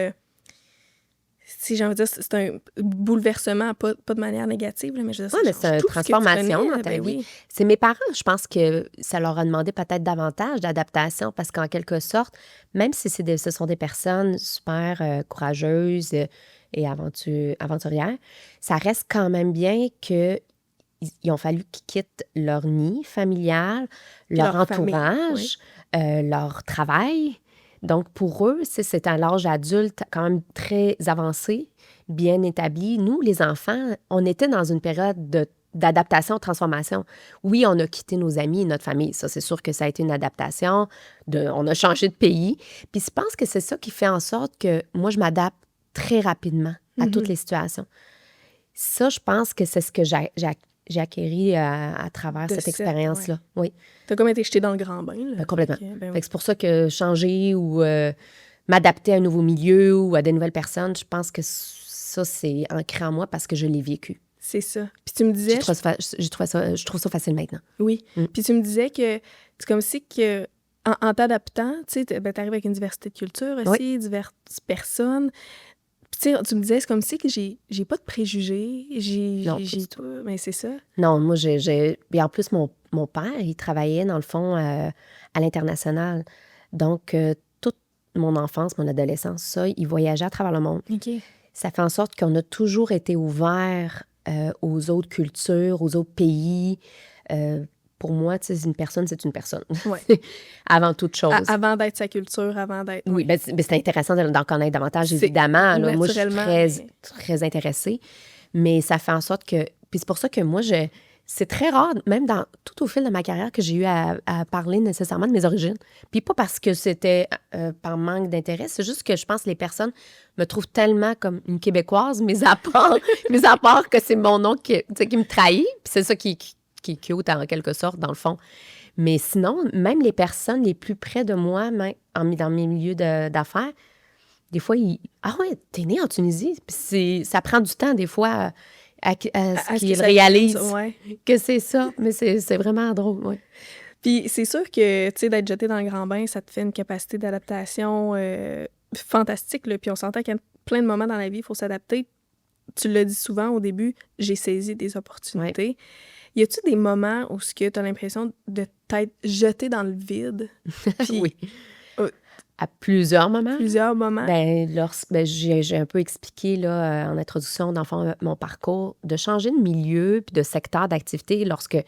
Si j'ai envie de dire, c'est un bouleversement, pas de manière négative, là, mais je veux dire, Oui, mais change c'est une tout ce que tu transformation connais, dans ta ben vie. oui. C'est mes parents, je pense que ça leur a demandé peut-être davantage d'adaptation parce qu'en quelque sorte, même si ce sont des personnes super courageuses et aventurières, ça reste quand même bien qu'ils ont fallu qu'ils quittent leur nid familial, leur leur famille, entourage, leur travail. Donc, pour eux, c'est un âge adulte quand même très avancé, bien établi. Nous, les enfants, on était dans une période d'adaptation, de transformation. Oui, on a quitté nos amis, notre famille. Ça, c'est sûr que ça a été une adaptation. On a changé de pays. Puis je pense que c'est ça qui fait en sorte que moi, je m'adapte très rapidement à toutes les situations. Ça, je pense que c'est ce que j'ai acquéri à travers cette expérience-là. Oui. Tu as comme été jeté dans le grand bain. Là. Complètement. Fait que c'est pour ça que changer ou m'adapter à un nouveau milieu ou à de nouvelles personnes, je pense que ça, c'est ancré en moi parce que je l'ai vécu. C'est ça. Puis tu me disais... Je trouve ça facile maintenant. Oui. Puis tu me disais que c'est comme si que en t'adaptant, tu sais, t'arrives avec une diversité de culture aussi, diverses personnes. Puis tu me disais, c'est comme si que j'ai pas de préjugés. J'ai tout. Mais c'est ça. Non, moi, Puis en plus, mon père, il travaillait, dans le fond, à l'international. Donc, toute mon enfance, mon adolescence, ça, il voyageait à travers le monde. OK. Ça fait en sorte qu'on a toujours été ouverts aux autres cultures, aux autres pays. Pour moi, tu sais, une personne, c'est une personne. Ouais. Avant toute chose. Avant d'être sa culture, avant d'être... Oui, ben c'est intéressant d'en connaître davantage, évidemment. Là, moi, je suis très, très intéressée. Mais ça fait en sorte que... Puis c'est pour ça que moi, c'est très rare, même tout au fil de ma carrière, que j'ai eu à parler nécessairement de mes origines. Puis pas parce que c'était par manque d'intérêt, c'est juste que je pense que les personnes me trouvent tellement comme une Québécoise, mis à part que c'est mon nom qui me trahit. Puis c'est ça qui est cute, en quelque sorte, dans le fond. Mais sinon, même les personnes les plus près de moi, même dans mes milieux d'affaires, des fois, ah ouais, t'es né en Tunisie. Puis ça prend du temps, des fois, à ce qu'ils réalisent que c'est ça. Mais c'est vraiment drôle, oui. Puis c'est sûr que, tu sais, d'être jeté dans le grand bain, ça te fait une capacité d'adaptation fantastique, là. Puis on s'entend qu'il y a plein de moments dans la vie, il faut s'adapter. Tu l'as dit souvent au début, j'ai saisi des opportunités. Ouais. Y a-tu des moments où tu as l'impression de t'être jeté dans le vide? Puis, oui. À plusieurs moments. Plusieurs moments. J'ai un peu expliqué là, en introduction, dans le fond, mon parcours, de changer de milieu puis de secteur d'activité lorsque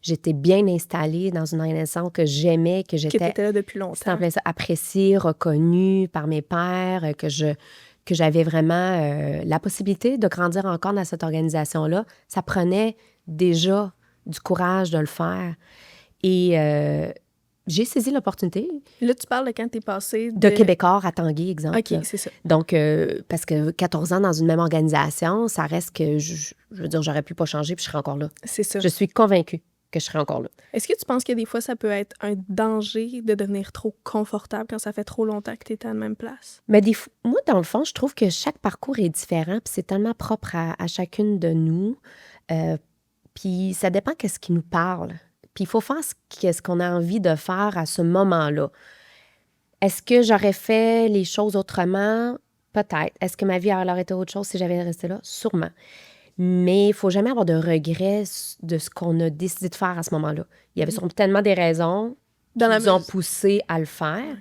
j'étais bien installée dans une organisation que j'aimais, que j'étais... Que t'étais là depuis longtemps. Appréciée, reconnue par mes pairs, que j'avais vraiment la possibilité de grandir encore dans cette organisation-là. Ça prenait déjà du courage de le faire. Et j'ai saisi l'opportunité. Là, tu parles de quand t'es passé de Québécois à Tanguay, exemple. OK, c'est ça. Donc, parce que 14 ans dans une même organisation, ça reste que, je veux dire, j'aurais pu pas changer puis je serais encore là. C'est ça. Je suis convaincue que je serais encore là. Est-ce que tu penses que des fois, ça peut être un danger de devenir trop confortable quand ça fait trop longtemps que tu étais à la même place? Mais moi, dans le fond, je trouve que chaque parcours est différent puis c'est tellement propre à chacune de nous. Puis ça dépend qu'est-ce qui nous parle. Puis il faut faire ce qu'on a envie de faire à ce moment-là. Est-ce que j'aurais fait les choses autrement? Peut-être. Est-ce que ma vie aurait été autre chose si j'avais resté là? Sûrement. Mais il ne faut jamais avoir de regrets de ce qu'on a décidé de faire à ce moment-là. Il y avait sûrement tellement des raisons qui nous ont poussé à le faire.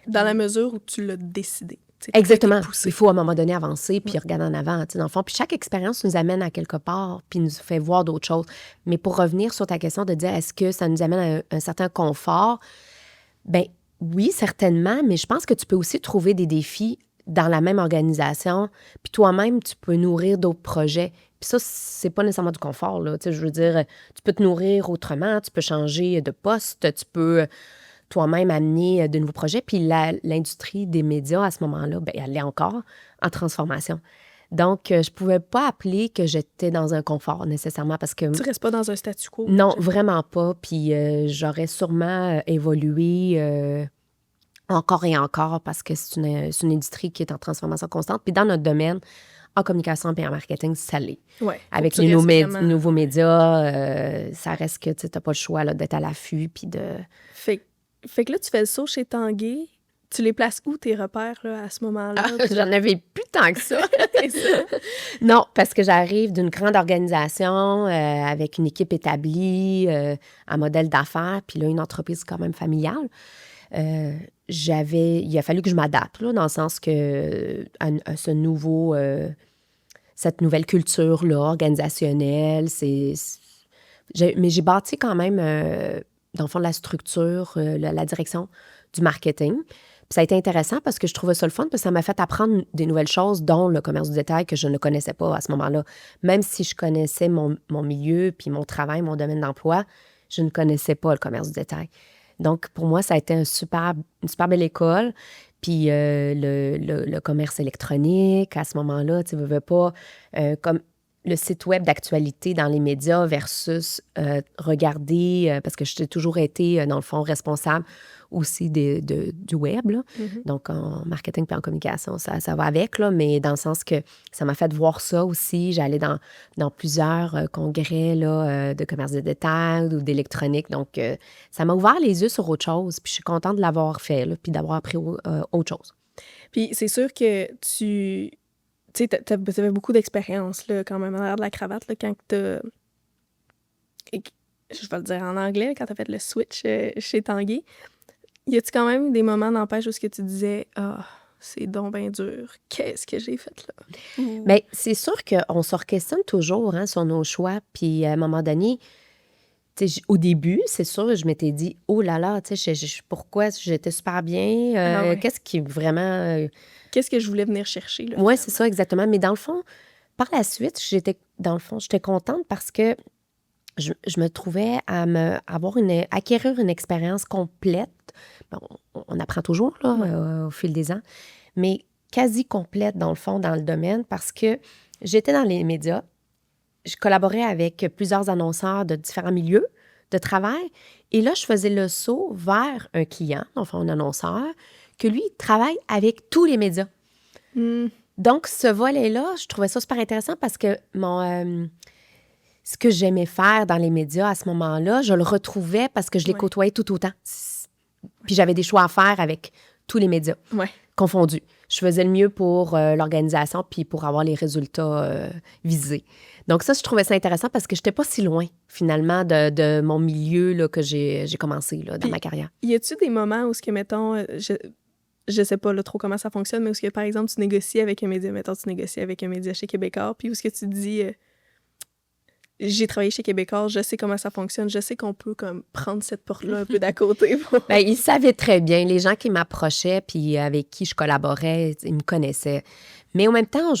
Dans la mesure où tu l'as décidé. Exactement. Il faut à un moment donné avancer puis regarder en avant, dans le fond. Puis chaque expérience nous amène à quelque part puis nous fait voir d'autres choses. Mais pour revenir sur ta question de dire est-ce que ça nous amène à un certain confort? Bien, oui, certainement, mais je pense que tu peux aussi trouver des défis dans la même organisation, puis toi-même, tu peux nourrir d'autres projets. Puis ça, c'est pas nécessairement du confort, là. Tu sais, je veux dire, tu peux te nourrir autrement, tu peux changer de poste, tu peux toi-même amener de nouveaux projets. Puis l'industrie des médias, à ce moment-là, bien, elle est encore en transformation. Donc, je pouvais pas appeler que j'étais dans un confort nécessairement parce que... Tu restes pas dans un statu quo? Non, vraiment pas. Puis j'aurais sûrement évolué encore et encore parce que c'est une industrie qui est en transformation constante. Puis dans notre domaine, en communication et en marketing, ça l'est. Ouais, avec les nouveaux médias, ça reste que tu n'as pas le choix là, d'être à l'affût. Puis de... Fait que là, tu fais le saut chez Tanguay. Tu les places où, tes repères, là, à ce moment-là? J'en avais plus tant que ça. Non, parce que j'arrive d'une grande organisation avec une équipe établie, un modèle d'affaires, puis là, une entreprise quand même familiale. Il a fallu que je m'adapte, là, dans le sens que à cette nouvelle culture-là, organisationnelle, mais j'ai bâti quand même, dans le fond, la structure, la direction du marketing. ça a été intéressant parce que je trouvais ça le fun, parce que ça m'a fait apprendre des nouvelles choses, dont le commerce du détail que je ne connaissais pas à ce moment-là. Même si je connaissais mon milieu, puis mon travail, mon domaine d'emploi, je ne connaissais pas le commerce du détail. Donc, pour moi, ça a été une super belle école. Puis le commerce électronique, à ce moment-là, tu ne veux pas, comme le site web d'actualité dans les médias versus regarder, parce que j'ai toujours été, dans le fond, responsable aussi du web, là. Donc, en marketing et en communication, ça va avec, là, mais dans le sens que ça m'a fait voir ça aussi. J'allais dans plusieurs congrès là, de commerce de détail ou d'électronique. Donc, ça m'a ouvert les yeux sur autre chose. Puis je suis contente de l'avoir fait, là, puis d'avoir appris autre chose. Puis c'est sûr que tu sais, t'avais beaucoup d'expérience, là, quand même, en arrière de la cravate, là, quand t'as... Je vais le dire en anglais, quand t'as fait le switch chez Tanguy. Y a-tu quand même des moments n'empêche où ce que tu disais « Ah, c'est donc bien dur. Qu'est-ce que j'ai fait là? » Bien, c'est sûr qu'on se questionne toujours hein, sur nos choix. Puis à un moment donné, au début, c'est sûr, je m'étais dit « Oh là là, pourquoi j'étais super bien? Qu'est-ce qui vraiment... Qu'est-ce que je voulais venir chercher? » Oui, c'est ça, exactement. Mais dans le fond, par la suite, j'étais contente parce que je me trouvais à acquérir une expérience complète. Bon, on apprend toujours là, au fil des ans, mais quasi complète, dans le fond, dans le domaine, parce que j'étais dans les médias, je collaborais avec plusieurs annonceurs de différents milieux de travail, et là, je faisais le saut vers un client, enfin un annonceur, que lui, il travaille avec tous les médias. Donc, ce volet-là, je trouvais ça super intéressant parce que ce que j'aimais faire dans les médias à ce moment-là, je le retrouvais parce que je les côtoyais tout autant. Puis j'avais des choix à faire avec tous les médias confondus. Je faisais le mieux pour l'organisation puis pour avoir les résultats visés. Donc ça, je trouvais ça intéressant parce que je n'étais pas si loin, finalement, de mon milieu là, que j'ai commencé là, dans ma carrière. Y a-tu des moments où, mettons, je sais pas là, trop comment ça fonctionne, mais où, par exemple, tu négocies avec un média, mettons, tu négocies avec un média chez Québécois, puis où tu te dis... j'ai travaillé chez Québécois, je sais comment ça fonctionne, je sais qu'on peut comme prendre cette porte-là un peu d'à côté. Bien, ils savaient très bien. Les gens qui m'approchaient puis avec qui je collaborais, ils me connaissaient. Mais en même temps,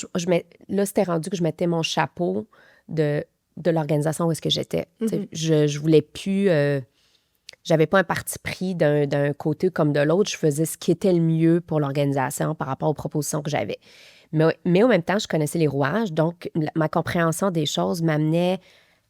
là, c'était rendu que je mettais mon chapeau de l'organisation où est-ce que j'étais. Je voulais plus... j'avais pas un parti pris d'un côté comme de l'autre. Je faisais ce qui était le mieux pour l'organisation par rapport aux propositions que j'avais. Mais en même temps, je connaissais les rouages, donc ma compréhension des choses m'amenait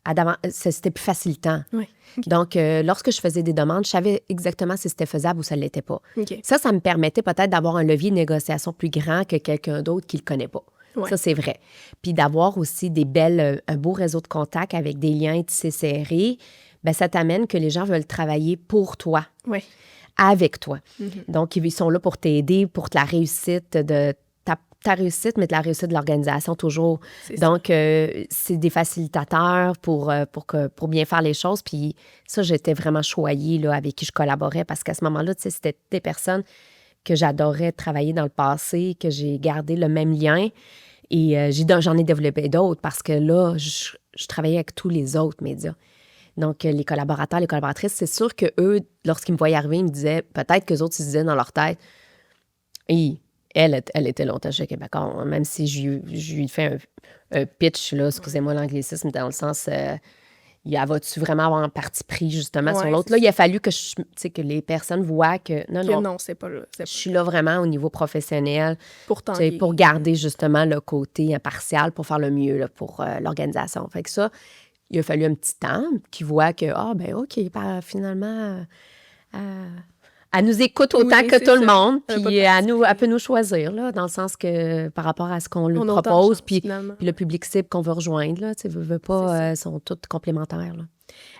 à c'était plus facilitant. Oui. Okay. Donc, lorsque je faisais des demandes, je savais exactement si c'était faisable ou ça ne l'était pas. Okay. Ça me permettait peut-être d'avoir un levier de négociation plus grand que quelqu'un d'autre qui ne le connaît pas. Ouais. Ça, c'est vrai. Puis d'avoir aussi un beau réseau de contacts avec des liens tissés serrés, bien, ça t'amène que les gens veulent travailler pour toi. Oui. Avec toi. Donc, ils sont là pour t'aider, pour la réussite de ta réussite, mais de la réussite de l'organisation toujours. Donc, c'est des facilitateurs pour bien faire les choses. Puis ça, j'étais vraiment choyée là, avec qui je collaborais parce qu'à ce moment-là, tu sais, c'était des personnes que j'adorais travailler dans le passé, que j'ai gardé le même lien. Et j'en ai développé d'autres parce que là, je travaillais avec tous les autres médias. Donc, les collaborateurs, les collaboratrices, c'est sûr qu'eux, lorsqu'ils me voyaient arriver, ils me disaient, peut-être qu'eux autres, ils se disaient dans leur tête, elle était longtemps chez Québécois, même si je lui fais un pitch, là, excusez-moi l'anglicisme, dans le sens, elle va-tu vraiment avoir un parti pris, justement, sur l'autre? Là, il a fallu que les personnes voient que non, c'est pas là. Je suis là vraiment au niveau professionnel pour garder, justement, le côté impartial pour faire le mieux là, pour l'organisation. Fait que ça, il a fallu un petit temps qu'ils voient que, OK, finalement... Elle nous écoute autant que tout le monde, puis elle peut nous choisir, là, dans le sens que par rapport à ce qu'on lui propose, puis le public cible qu'on veut rejoindre, là, tu sais, veut pas, sont toutes complémentaires. Là.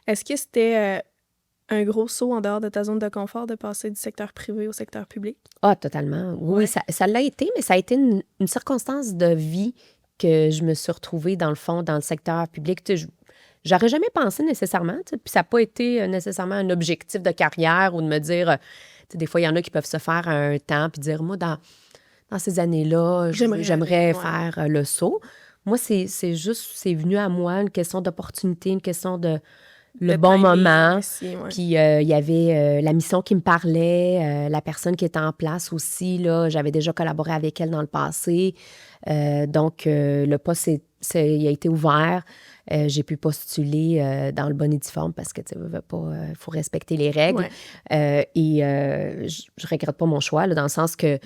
Est-ce que c'était un gros saut en dehors de ta zone de confort de passer du secteur privé au secteur public? Ah, totalement. Oui, ça l'a été, mais ça a été une circonstance de vie que je me suis retrouvée, dans le fond, dans le secteur public. Tu sais, j'aurais jamais pensé nécessairement, puis ça n'a pas été nécessairement un objectif de carrière ou de me dire, des fois, il y en a qui peuvent se faire un temps puis dire, moi, dans ces années-là, j'aimerais faire le saut. Moi, c'est venu à moi une question d'opportunité, une question de le bon timing moment. aussi, ouais. Puis il y avait la mission qui me parlait, la personne qui était en place aussi, là, j'avais déjà collaboré avec elle dans le passé. Donc, le poste, il a été ouvert. J'ai pu postuler dans le bon et due forme parce que, tu sais, il faut respecter les règles. Ouais. Je regrette pas mon choix, là, dans le sens que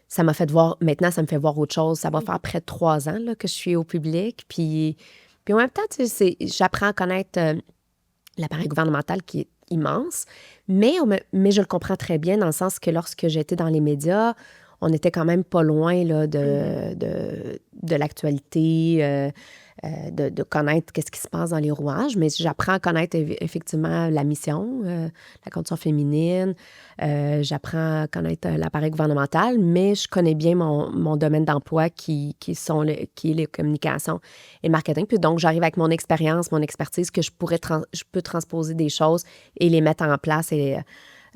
ça m'a fait voir, maintenant, ça me fait voir autre chose. Ça va faire près de 3 ans là, que je suis au public. Puis en même temps, tu sais, j'apprends à connaître l'appareil gouvernemental qui est immense, mais je le comprends très bien dans le sens que lorsque j'étais dans les médias, on était quand même pas loin là, de l'actualité, de connaître qu'est-ce qui se passe dans les rouages, mais j'apprends à connaître effectivement la mission, la condition féminine, j'apprends à connaître l'appareil gouvernemental, mais je connais bien mon domaine d'emploi qui est les communications et le marketing. Puis donc, j'arrive avec mon expérience, mon expertise, que je peux transposer des choses et les mettre en place et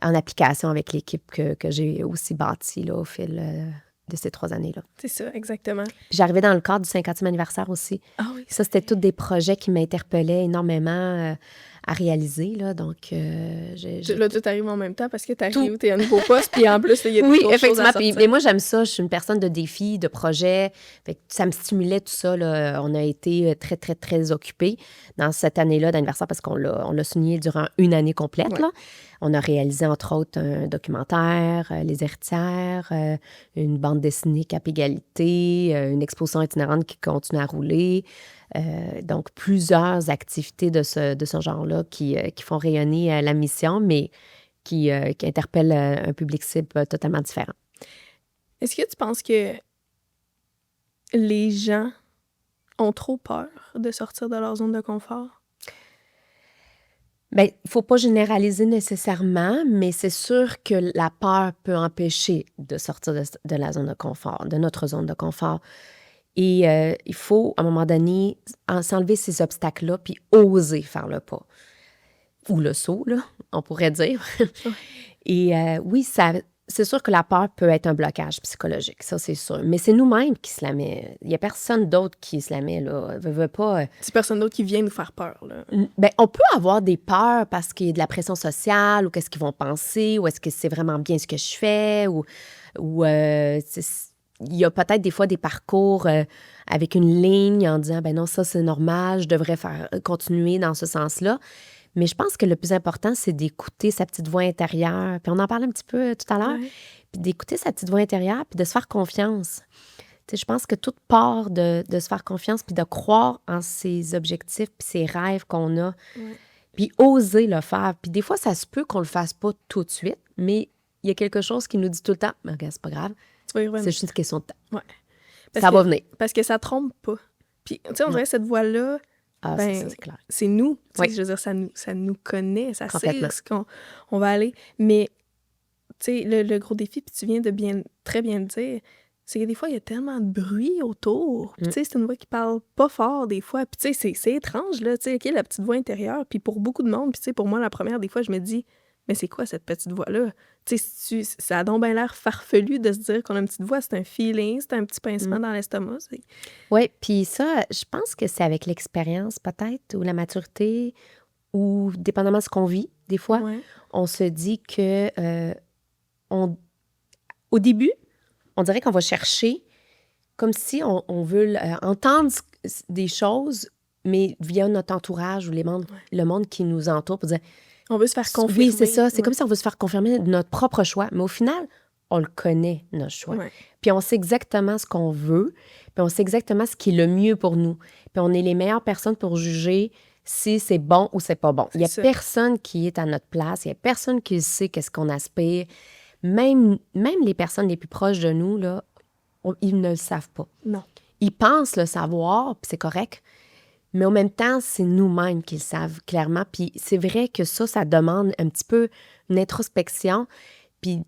en application avec l'équipe que j'ai aussi bâtie là, au fil de ces 3 années-là. C'est ça, exactement. Puis j'arrivais dans le cadre du 50e anniversaire aussi. Ah oui. Ça, c'était tous des projets qui m'interpellaient énormément à réaliser, là. Donc, Là, tout arrive en même temps parce que t'arrives, t'es à un nouveau poste, puis en plus, il y a oui, d'autres choses à effectivement. sortir. Mais moi, j'aime ça. Je suis une personne de défis, de projets. Fait que ça me stimulait tout ça, là. On a été très, très, très occupés dans cette année-là d'anniversaire parce qu'on l'a souligné durant une année complète, Ouais. là. On a réalisé, entre autres, un documentaire, Les Héritières, une bande dessinée Cap Égalité, une exposition itinérante qui continue à rouler. Donc, plusieurs activités de ce genre-là qui font rayonner la mission, mais qui interpellent un public cible totalement différent. Est-ce que tu penses que les gens ont trop peur de sortir de leur zone de confort? Bien, il ne faut pas généraliser nécessairement, mais c'est sûr que la peur peut empêcher de sortir de la zone de confort, de notre zone de confort. Et il faut, à un moment donné, s'enlever ces obstacles-là puis oser faire le pas. Ou le saut, là, on pourrait dire. Et oui, c'est sûr que la peur peut être un blocage psychologique, ça, c'est sûr. Mais c'est nous-mêmes qui se la met. Il n'y a personne d'autre qui se la met, là. Veut pas... C'est personne d'autre qui vient nous faire peur, là. Bien, on peut avoir des peurs parce qu'il y a de la pression sociale ou qu'est-ce qu'ils vont penser ou est-ce que c'est vraiment bien ce que je fais ou il y a peut-être des fois des parcours avec une ligne en disant, ben non, ça, c'est normal, je devrais continuer dans ce sens-là. Mais je pense que le plus important, c'est d'écouter sa petite voix intérieure. Puis on en parlait un petit peu tout à l'heure. Ouais. Puis d'écouter sa petite voix intérieure, puis de se faire confiance. Tu sais, je pense que toute part de se faire confiance, puis de croire en ses objectifs, puis ses rêves qu'on a, puis oser le faire. Puis des fois, ça se peut qu'on le fasse pas tout de suite, mais il y a quelque chose qui nous dit tout le temps, mais regarde, c'est pas grave, Tu vas y revenir. c'est juste une question de temps. Ouais. Ça va venir. Parce que ça trompe pas. Puis, tu sais, on dirait cette voix-là, Ah, ben, ça, c'est clair. c'est nous. Tu sais, Oui. je veux dire, ça nous connaît, ça Complètement. sait ce qu'on va aller. Mais, tu sais, le gros défi, puis tu viens de très bien le dire, c'est que des fois, il y a tellement de bruit autour. Puis, tu sais, c'est une voix qui parle pas fort des fois. Puis, tu sais, c'est étrange, là, tu sais, OK, la petite voix intérieure. Puis pour beaucoup de monde, puis tu sais, pour moi, la première, des fois, je me dis, mais c'est quoi cette petite voix-là? Tu sais, ça a donc bien l'air farfelu de se dire qu'on a une petite voix. C'est un feeling, c'est un petit pincement dans l'estomac. Oui, puis ça, je pense que c'est avec l'expérience peut-être, ou la maturité, ou dépendamment de ce qu'on vit, des fois, Ouais. on se dit que au début, on dirait qu'on va chercher comme si on veut entendre des choses, mais via notre entourage ou le monde qui nous entoure pour dire... On veut se faire confirmer. Oui, c'est ça. C'est Ouais. comme si on veut se faire confirmer notre propre choix. Mais au final, on le connaît, notre choix. Ouais. Puis on sait exactement ce qu'on veut, puis on sait exactement ce qui est le mieux pour nous. Puis on est les meilleures personnes pour juger si c'est bon ou c'est pas bon. Il n'y a personne qui est à notre place, il n'y a personne qui sait qu'est-ce qu'on aspire. Même les personnes les plus proches de nous, là, ils ne le savent pas. Non. Ils pensent le savoir, puis c'est correct, mais en même temps, c'est nous-mêmes qui le savent clairement. Puis c'est vrai que ça demande un petit peu une introspection. Puis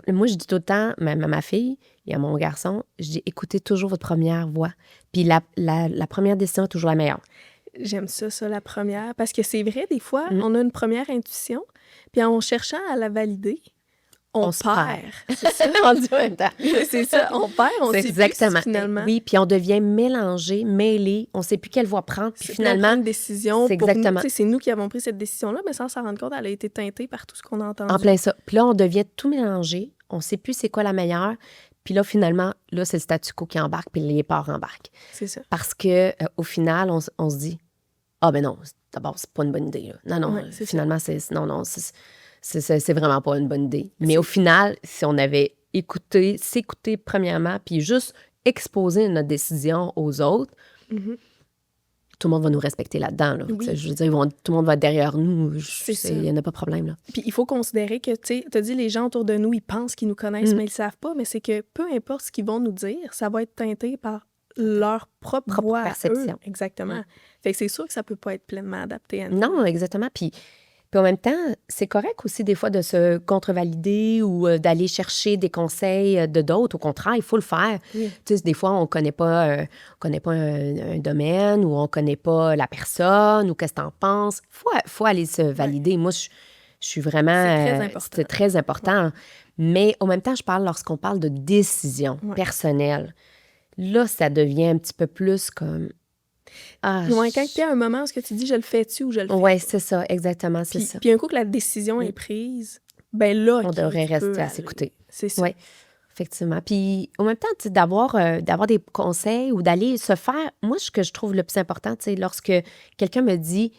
moi, je dis tout le temps, ma fille et à mon garçon, je dis, écoutez toujours votre première voix. Puis la première décision est toujours la meilleure. J'aime ça, la première. Parce que c'est vrai, des fois, on a une première intuition, puis en cherchant à la valider, on se perd. C'est ça. On dit en même temps. C'est ça, on perd, on C'est sait exactement. plus finalement. Oui, puis on devient mélangé, mêlé, on ne sait plus quelle voie prendre. Puis C'est finalement, une décision c'est pour nous. exactement. Tu sais, c'est nous qui avons pris cette décision-là, mais sans s'en rendre compte, elle a été teintée par tout ce qu'on a entendu. En plein ça. Puis là, on devient tout mélangé, on ne sait plus c'est quoi la meilleure. Puis là, finalement, là, c'est le statu quo qui embarque, puis les parts embarquent. C'est ça. Parce que au final, on se dit, ah ben non, d'abord, c'est pas une bonne idée. Là. Non, Ouais, c'est finalement, c'est vraiment pas une bonne idée. Mais au final, si on avait s'écouter premièrement, puis juste exposer notre décision aux autres, tout le monde va nous respecter là-dedans. Là. Oui. Je veux dire, tout le monde va être derrière nous. Il n'y en a pas de problème. Là. Puis il faut considérer que, tu sais, tu as dit, les gens autour de nous, ils pensent qu'ils nous connaissent, mais ils le savent pas. Mais c'est que peu importe ce qu'ils vont nous dire, ça va être teinté par leur propre voix perception. à eux. Exactement. Fait que c'est sûr que ça peut pas être pleinement adapté à nous. Non, exactement. Puis en même temps, c'est correct aussi des fois de se contrevalider ou d'aller chercher des conseils de d'autres. Au contraire, il faut le faire. Oui. Tu sais, des fois, on connaît pas un domaine ou on connaît pas la personne ou qu'est-ce que t'en penses. Faut aller se valider. Moi, je suis vraiment... C'est très important. C'est très important. Mais en même temps, je parle lorsqu'on parle de décision personnelle. Là, ça devient un petit peu plus comme... Quand tu es à un moment où tu dis « je le fais-tu » ou « je le fais ». Oui, c'est ça, exactement, c'est ça. Puis un coup que la décision est prise, ben là... On devrait rester à s'écouter. C'est ça. Oui, effectivement. Puis en même temps, d'avoir des conseils ou d'aller se faire... Moi, ce que je trouve le plus important, lorsque quelqu'un me dit,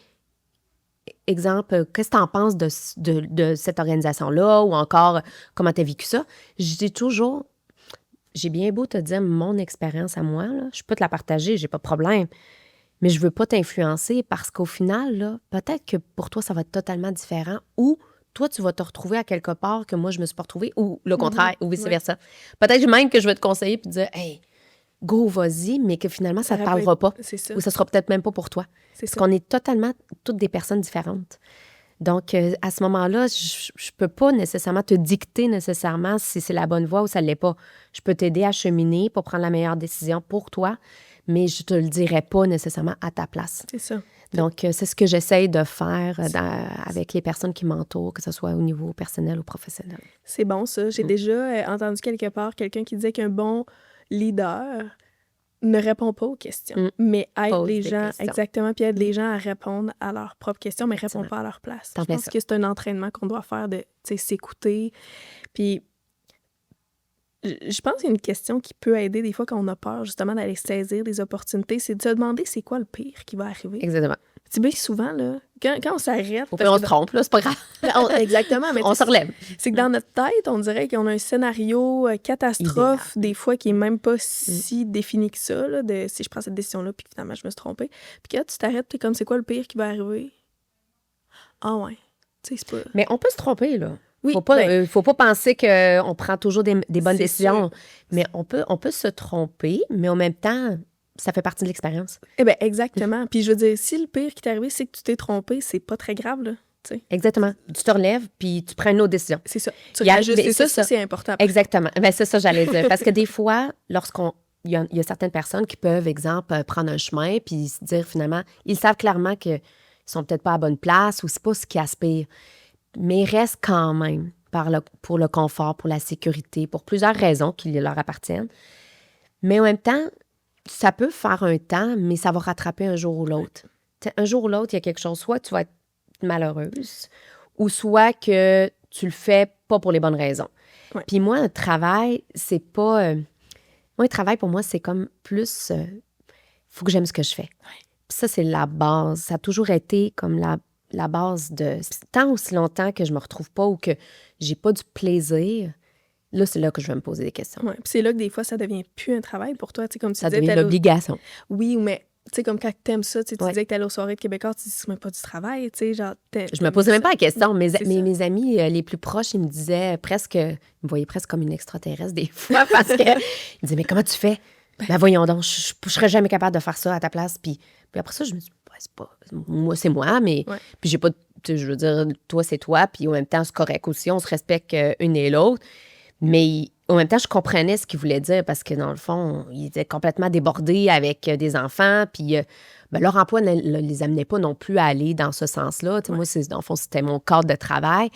exemple, qu'est-ce que tu en penses de cette organisation-là ou encore comment tu as vécu ça, je dis toujours, j'ai bien beau te dire mon expérience à moi, là, je peux te la partager, j'ai pas de problème. Mais je veux pas t'influencer parce qu'au final, là, peut-être que pour toi, ça va être totalement différent ou toi, tu vas te retrouver à quelque part que moi, je me suis pas retrouvée ou le contraire ou vice-versa. Peut-être même que je vais te conseiller puis te dire « Hey, go, vas-y », mais que finalement, ça ne te parlera pas. C'est ça. Ou ça sera peut-être même pas pour toi. Parce qu'on est totalement toutes des personnes différentes. Donc, à ce moment-là, je peux pas nécessairement te dicter nécessairement si c'est la bonne voie ou ça l'est pas. Je peux t'aider à cheminer pour prendre la meilleure décision pour toi, mais je te le dirai pas nécessairement à ta place. C'est ça. Donc, c'est ce que j'essaye de faire avec les personnes qui m'entourent, que ce soit au niveau personnel ou professionnel. C'est bon, ça. J'ai déjà entendu quelque part quelqu'un qui disait qu'un bon leader ne répond pas aux questions, mais aide les gens, exactement, puis aide les gens à répondre à leurs propres questions, mais ne répond pas à leur place. Je pense que c'est un entraînement qu'on doit faire de s'écouter. Puis, je pense qu'il y a une question qui peut aider des fois quand on a peur, justement, d'aller saisir des opportunités, c'est de se demander c'est quoi le pire qui va arriver. Exactement. Tu sais, souvent, là, quand on s'arrête... On se trompe, là, c'est pas grave. Exactement. Mais on se relève. C'est que dans notre tête, on dirait qu'on a un scénario catastrophe, des fois, qui est même pas si défini que ça, là, de si je prends cette décision-là, puis finalement, je me suis trompée. Puis quand tu t'arrêtes, t'es comme, c'est quoi le pire qui va arriver? Ah ouais. Tu sais, c'est pas... Mais on peut se tromper, là. Oui, faut pas penser qu'on prend toujours des bonnes décisions. Sûr. Mais on peut se tromper, mais en même temps, ça fait partie de l'expérience. Eh bien, exactement. Puis je veux dire, si le pire qui t'est arrivé, c'est que tu t'es trompé, c'est pas très grave, là. T'sais. Exactement. Tu te relèves, puis tu prends une autre décision. C'est ça. Tu réajustes. Ça, c'est important. Exactement. Ben, c'est ça, j'allais dire. Parce que des fois, il y a certaines personnes qui peuvent, exemple, prendre un chemin, puis se dire finalement, ils savent clairement qu'ils sont peut-être pas à la bonne place ou c'est pas ce qu'ils aspirent. Mais ils restent quand même pour le confort, pour la sécurité, pour plusieurs raisons qui leur appartiennent. Mais en même temps, ça peut faire un temps, mais ça va rattraper un jour ou l'autre. T'sais, un jour ou l'autre, il y a quelque chose, soit tu vas être malheureuse, ou soit que tu le fais pas pour les bonnes raisons. Ouais. Puis moi, un travail, c'est pas... un travail, pour moi, c'est comme plus... faut que j'aime ce que je fais. Ouais. Puis ça, c'est la base. Ça a toujours été comme la base de... Tant aussi longtemps que je me retrouve pas ou que j'ai pas du plaisir, là, c'est là que je vais me poser des questions. Oui, puis c'est là que des fois, ça devient plus un travail pour toi. Tu sais, comme tu ça disais, devient l'obligation. Oui, mais tu sais, comme quand t'aimes ça, tu disais que t'allais aux soirées de Québécois, tu dis c'est même pas du travail, tu sais, genre... Je me posais même pas la question. Mes amis les plus proches, ils me disaient presque... Ils me voyaient presque comme une extraterrestre des fois parce que... Ils me disaient, mais comment tu fais? Ben voyons donc, je serais jamais capable de faire ça à ta place. Puis après ça, je me dis, c'est pas... Moi, c'est moi, mais... Ouais. Puis j'ai pas... Je veux dire, toi, c'est toi, puis en même temps, c'est correct aussi. On se respecte une et l'autre. Mais en même temps, je comprenais ce qu'il voulait dire parce que, dans le fond, ils étaient complètement débordés avec des enfants. Puis leur emploi ne les amenait pas non plus à aller dans ce sens-là. Ouais. Moi, dans le fond, c'était mon cadre de travail.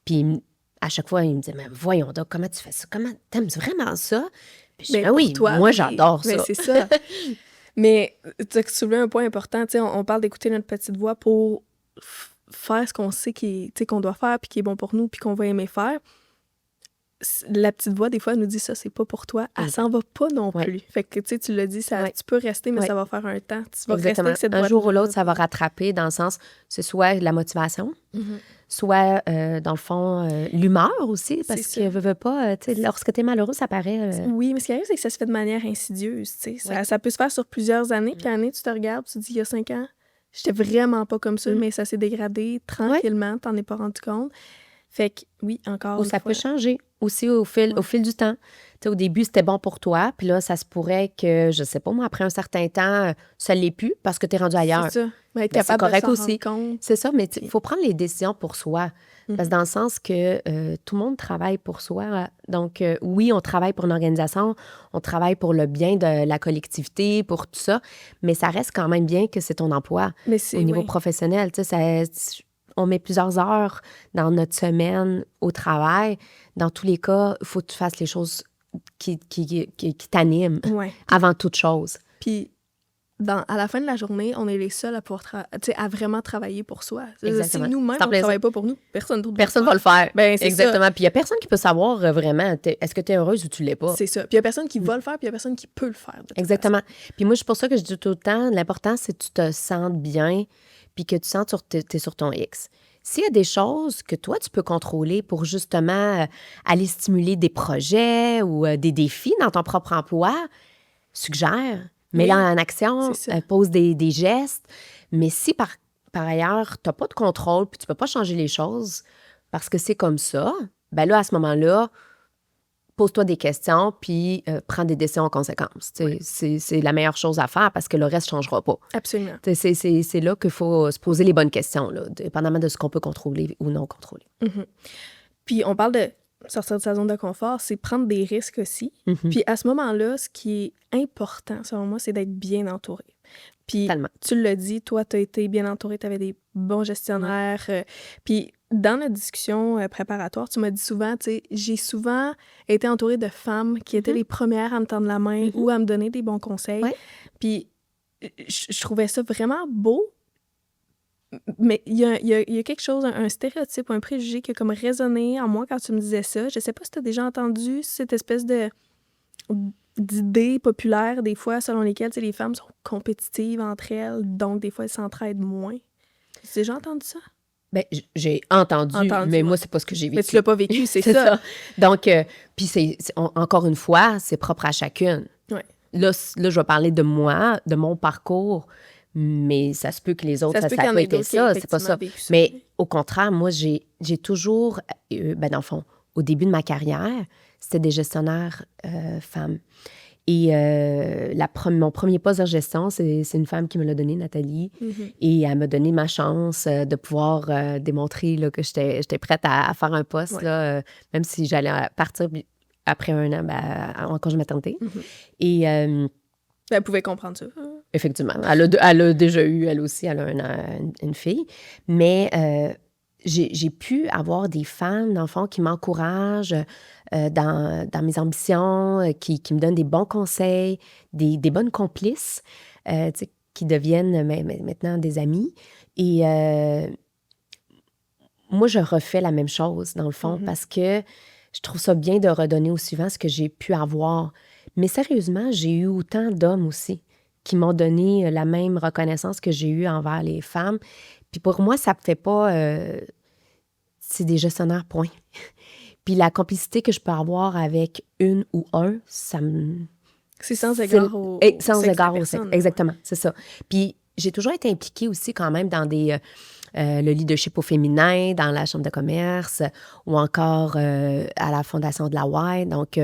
Puis à chaque fois, il me disait, mais voyons donc, comment tu fais ça? Comment t'aimes vraiment ça? Puis je dis, Mais ah oui, pour toi, moi, oui. j'adore Mais ça. c'est ça. Mais tu as soulevé un point important. Tu sais, on parle d'écouter notre petite voix pour faire ce qu'on sait tu sais, qu'on doit faire, puis qui est bon pour nous, puis qu'on va aimer faire. La petite voix, des fois, elle nous dit ça, c'est pas pour toi. Elle s'en va pas non Ouais. plus. Fait que, tu sais, tu l'as dit, ça, Ouais. tu peux rester, mais Ouais. ça va faire un temps. Tu vas rester Exactement. avec cette Un voix. jour ou l'autre, ça va rattraper dans le sens, c'est soit la motivation, soit, dans le fond, l'humeur aussi, parce C'est que, ça. veux pas, tu sais, lorsque t'es malheureux, ça paraît... Oui, mais ce qui arrive, c'est que ça se fait de manière insidieuse. Tu sais. Ouais. Ça peut se faire sur plusieurs années, puis l'année, tu te regardes, tu te dis, il y a 5 ans, j'étais vraiment pas comme ça, mais ça s'est dégradé tranquillement, t'en es pas rendu compte. Fait que, oui, encore Ou une ça fois. peut changer aussi au fil du temps. Tu sais, au début, c'était bon pour toi, puis là, ça se pourrait que, je sais pas moi, après un certain temps, ça l'est plus parce que t'es rendu ailleurs. C'est ça. Mais être Ben, c'est capable correct de s'en aussi. rendre compte. C'est ça, mais il faut prendre les décisions pour soi. Parce que dans le sens que tout le monde travaille pour soi. Donc, oui, on travaille pour une organisation, on travaille pour le bien de la collectivité, pour tout ça, mais ça reste quand même bien que c'est ton emploi Mais c'est, au niveau oui. professionnel. Tu sais, on met plusieurs heures dans notre semaine au travail. Dans tous les cas, il faut que tu fasses les choses qui t'animent Ouais. avant toute chose. Puis, à la fin de la journée, on est les seuls à pouvoir à vraiment travailler pour soi. Exactement. Si nous-mêmes, C'est en on ne plein travaille pas pour nous, personne d'autre Personne va le faire. Ben, c'est Exactement. Puis il n'y a personne qui peut savoir vraiment, est-ce que tu es heureuse ou tu l'es pas. C'est ça. Puis il n'y a personne qui va le faire, puis il n'y a personne qui peut le faire. De toute Exactement. Puis moi, c'est pour ça que je dis tout le temps, l'important, c'est que tu te sentes bien, puis que tu sens que tu es sur ton X. S'il y a des choses que toi, tu peux contrôler pour justement aller stimuler des projets ou des défis dans ton propre emploi, suggère, mets-le en action, pose des gestes. Mais si par ailleurs, tu n'as pas de contrôle puis tu ne peux pas changer les choses parce que c'est comme ça, ben là, à ce moment-là, pose-toi des questions puis prends des décisions en conséquence. Oui. C'est la meilleure chose à faire parce que le reste ne changera pas. Absolument. C'est là qu'il faut se poser les bonnes questions, là, dépendamment de ce qu'on peut contrôler ou non contrôler. Mm-hmm. Puis on parle de sortir de sa zone de confort, c'est prendre des risques aussi. Mm-hmm. Puis à ce moment-là, ce qui est important, selon moi, c'est d'être bien entouré. Puis tu l'as dit, toi, tu as été bien entouré, tu avais des bons gestionnaires. Puis dans notre discussion préparatoire, tu m'as dit souvent, tu sais, j'ai souvent été entourée de femmes qui étaient les premières à me tendre la main ou à me donner des bons conseils. Ouais. Puis je trouvais ça vraiment beau. Mais il y a quelque chose, un stéréotype, un préjugé qui a comme résonné en moi quand tu me disais ça. Je sais pas si tu as déjà entendu cette espèce d'idées populaires, des fois, selon lesquelles les femmes sont compétitives entre elles, donc des fois, elles s'entraident moins. Tu as déjà entendu ça? Bien, j'ai entendu mais moi, c'est pas ce que j'ai vécu. Mais tu l'as pas vécu, c'est ça. Donc, puis encore une fois, c'est propre à chacune. Ouais. Là, je vais parler de moi, de mon parcours, mais ça se peut que les autres, ça n'a pas été ça, c'est pas ça. Mais au contraire, moi, j'ai toujours, dans le fond, au début de ma carrière, c'était des gestionnaires femmes. Et mon premier poste de gestion, c'est une femme qui me l'a donné, Nathalie. Mm-hmm. Et elle m'a donné ma chance de pouvoir démontrer là, que j'étais prête à faire un poste, là, même si j'allais partir après un an en congé maternité. Mm-hmm. Et elle pouvait comprendre ça. Effectivement. Elle a déjà eu, elle aussi, elle a une fille. Mais j'ai pu avoir des femmes, dans le fond, qui m'encouragent dans mes ambitions, qui me donnent des bons conseils, des bonnes complices, qui deviennent maintenant des amis. Et moi, je refais la même chose, dans le fond, parce que je trouve ça bien de redonner au suivant ce que j'ai pu avoir. Mais sérieusement, j'ai eu autant d'hommes aussi qui m'ont donné la même reconnaissance que j'ai eue envers les femmes. Puis pour moi, ça ne fait pas... c'est des gestionnaires, point. Puis la complicité que je peux avoir avec une ou un, ça me... C'est sans égard au sans égard au sexe, exactement, c'est ça. Puis j'ai toujours été impliquée aussi quand même dans le leadership au féminin, dans la chambre de commerce ou encore à la fondation de la Y, donc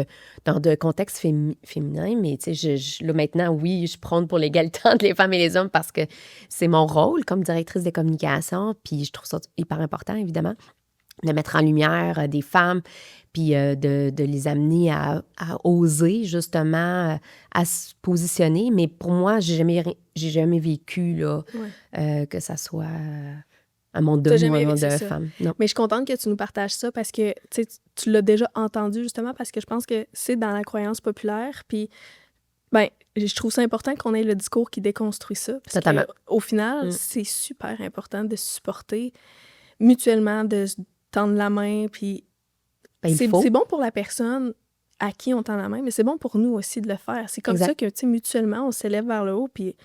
dans de contextes féminins. Mais tu sais, là maintenant, oui, je prône pour l'égalité entre les femmes et les hommes parce que c'est mon rôle comme directrice des communications, puis je trouve ça hyper important, évidemment, de mettre en lumière des femmes, puis de les amener à oser, justement, à se positionner. Mais pour moi, j'ai jamais vécu là, que ça soit un monde T'as d'hommes ou jamais un monde c'est de ça. femmes. Non. Mais je suis contente que tu nous partages ça parce que tu l'as déjà entendu justement parce que je pense que c'est dans la croyance populaire. Puis, ben, je trouve ça important qu'on ait le discours qui déconstruit ça parce Totalement. qu'au final, Mm. c'est super important de se supporter mutuellement, de se tendre la main. Puis, Ben, il c'est faut. bon pour la personne à qui on tend la main, mais c'est bon pour nous aussi de le faire. C'est comme Exact. ça que, tu sais, mutuellement, on s'élève vers le haut. Puis,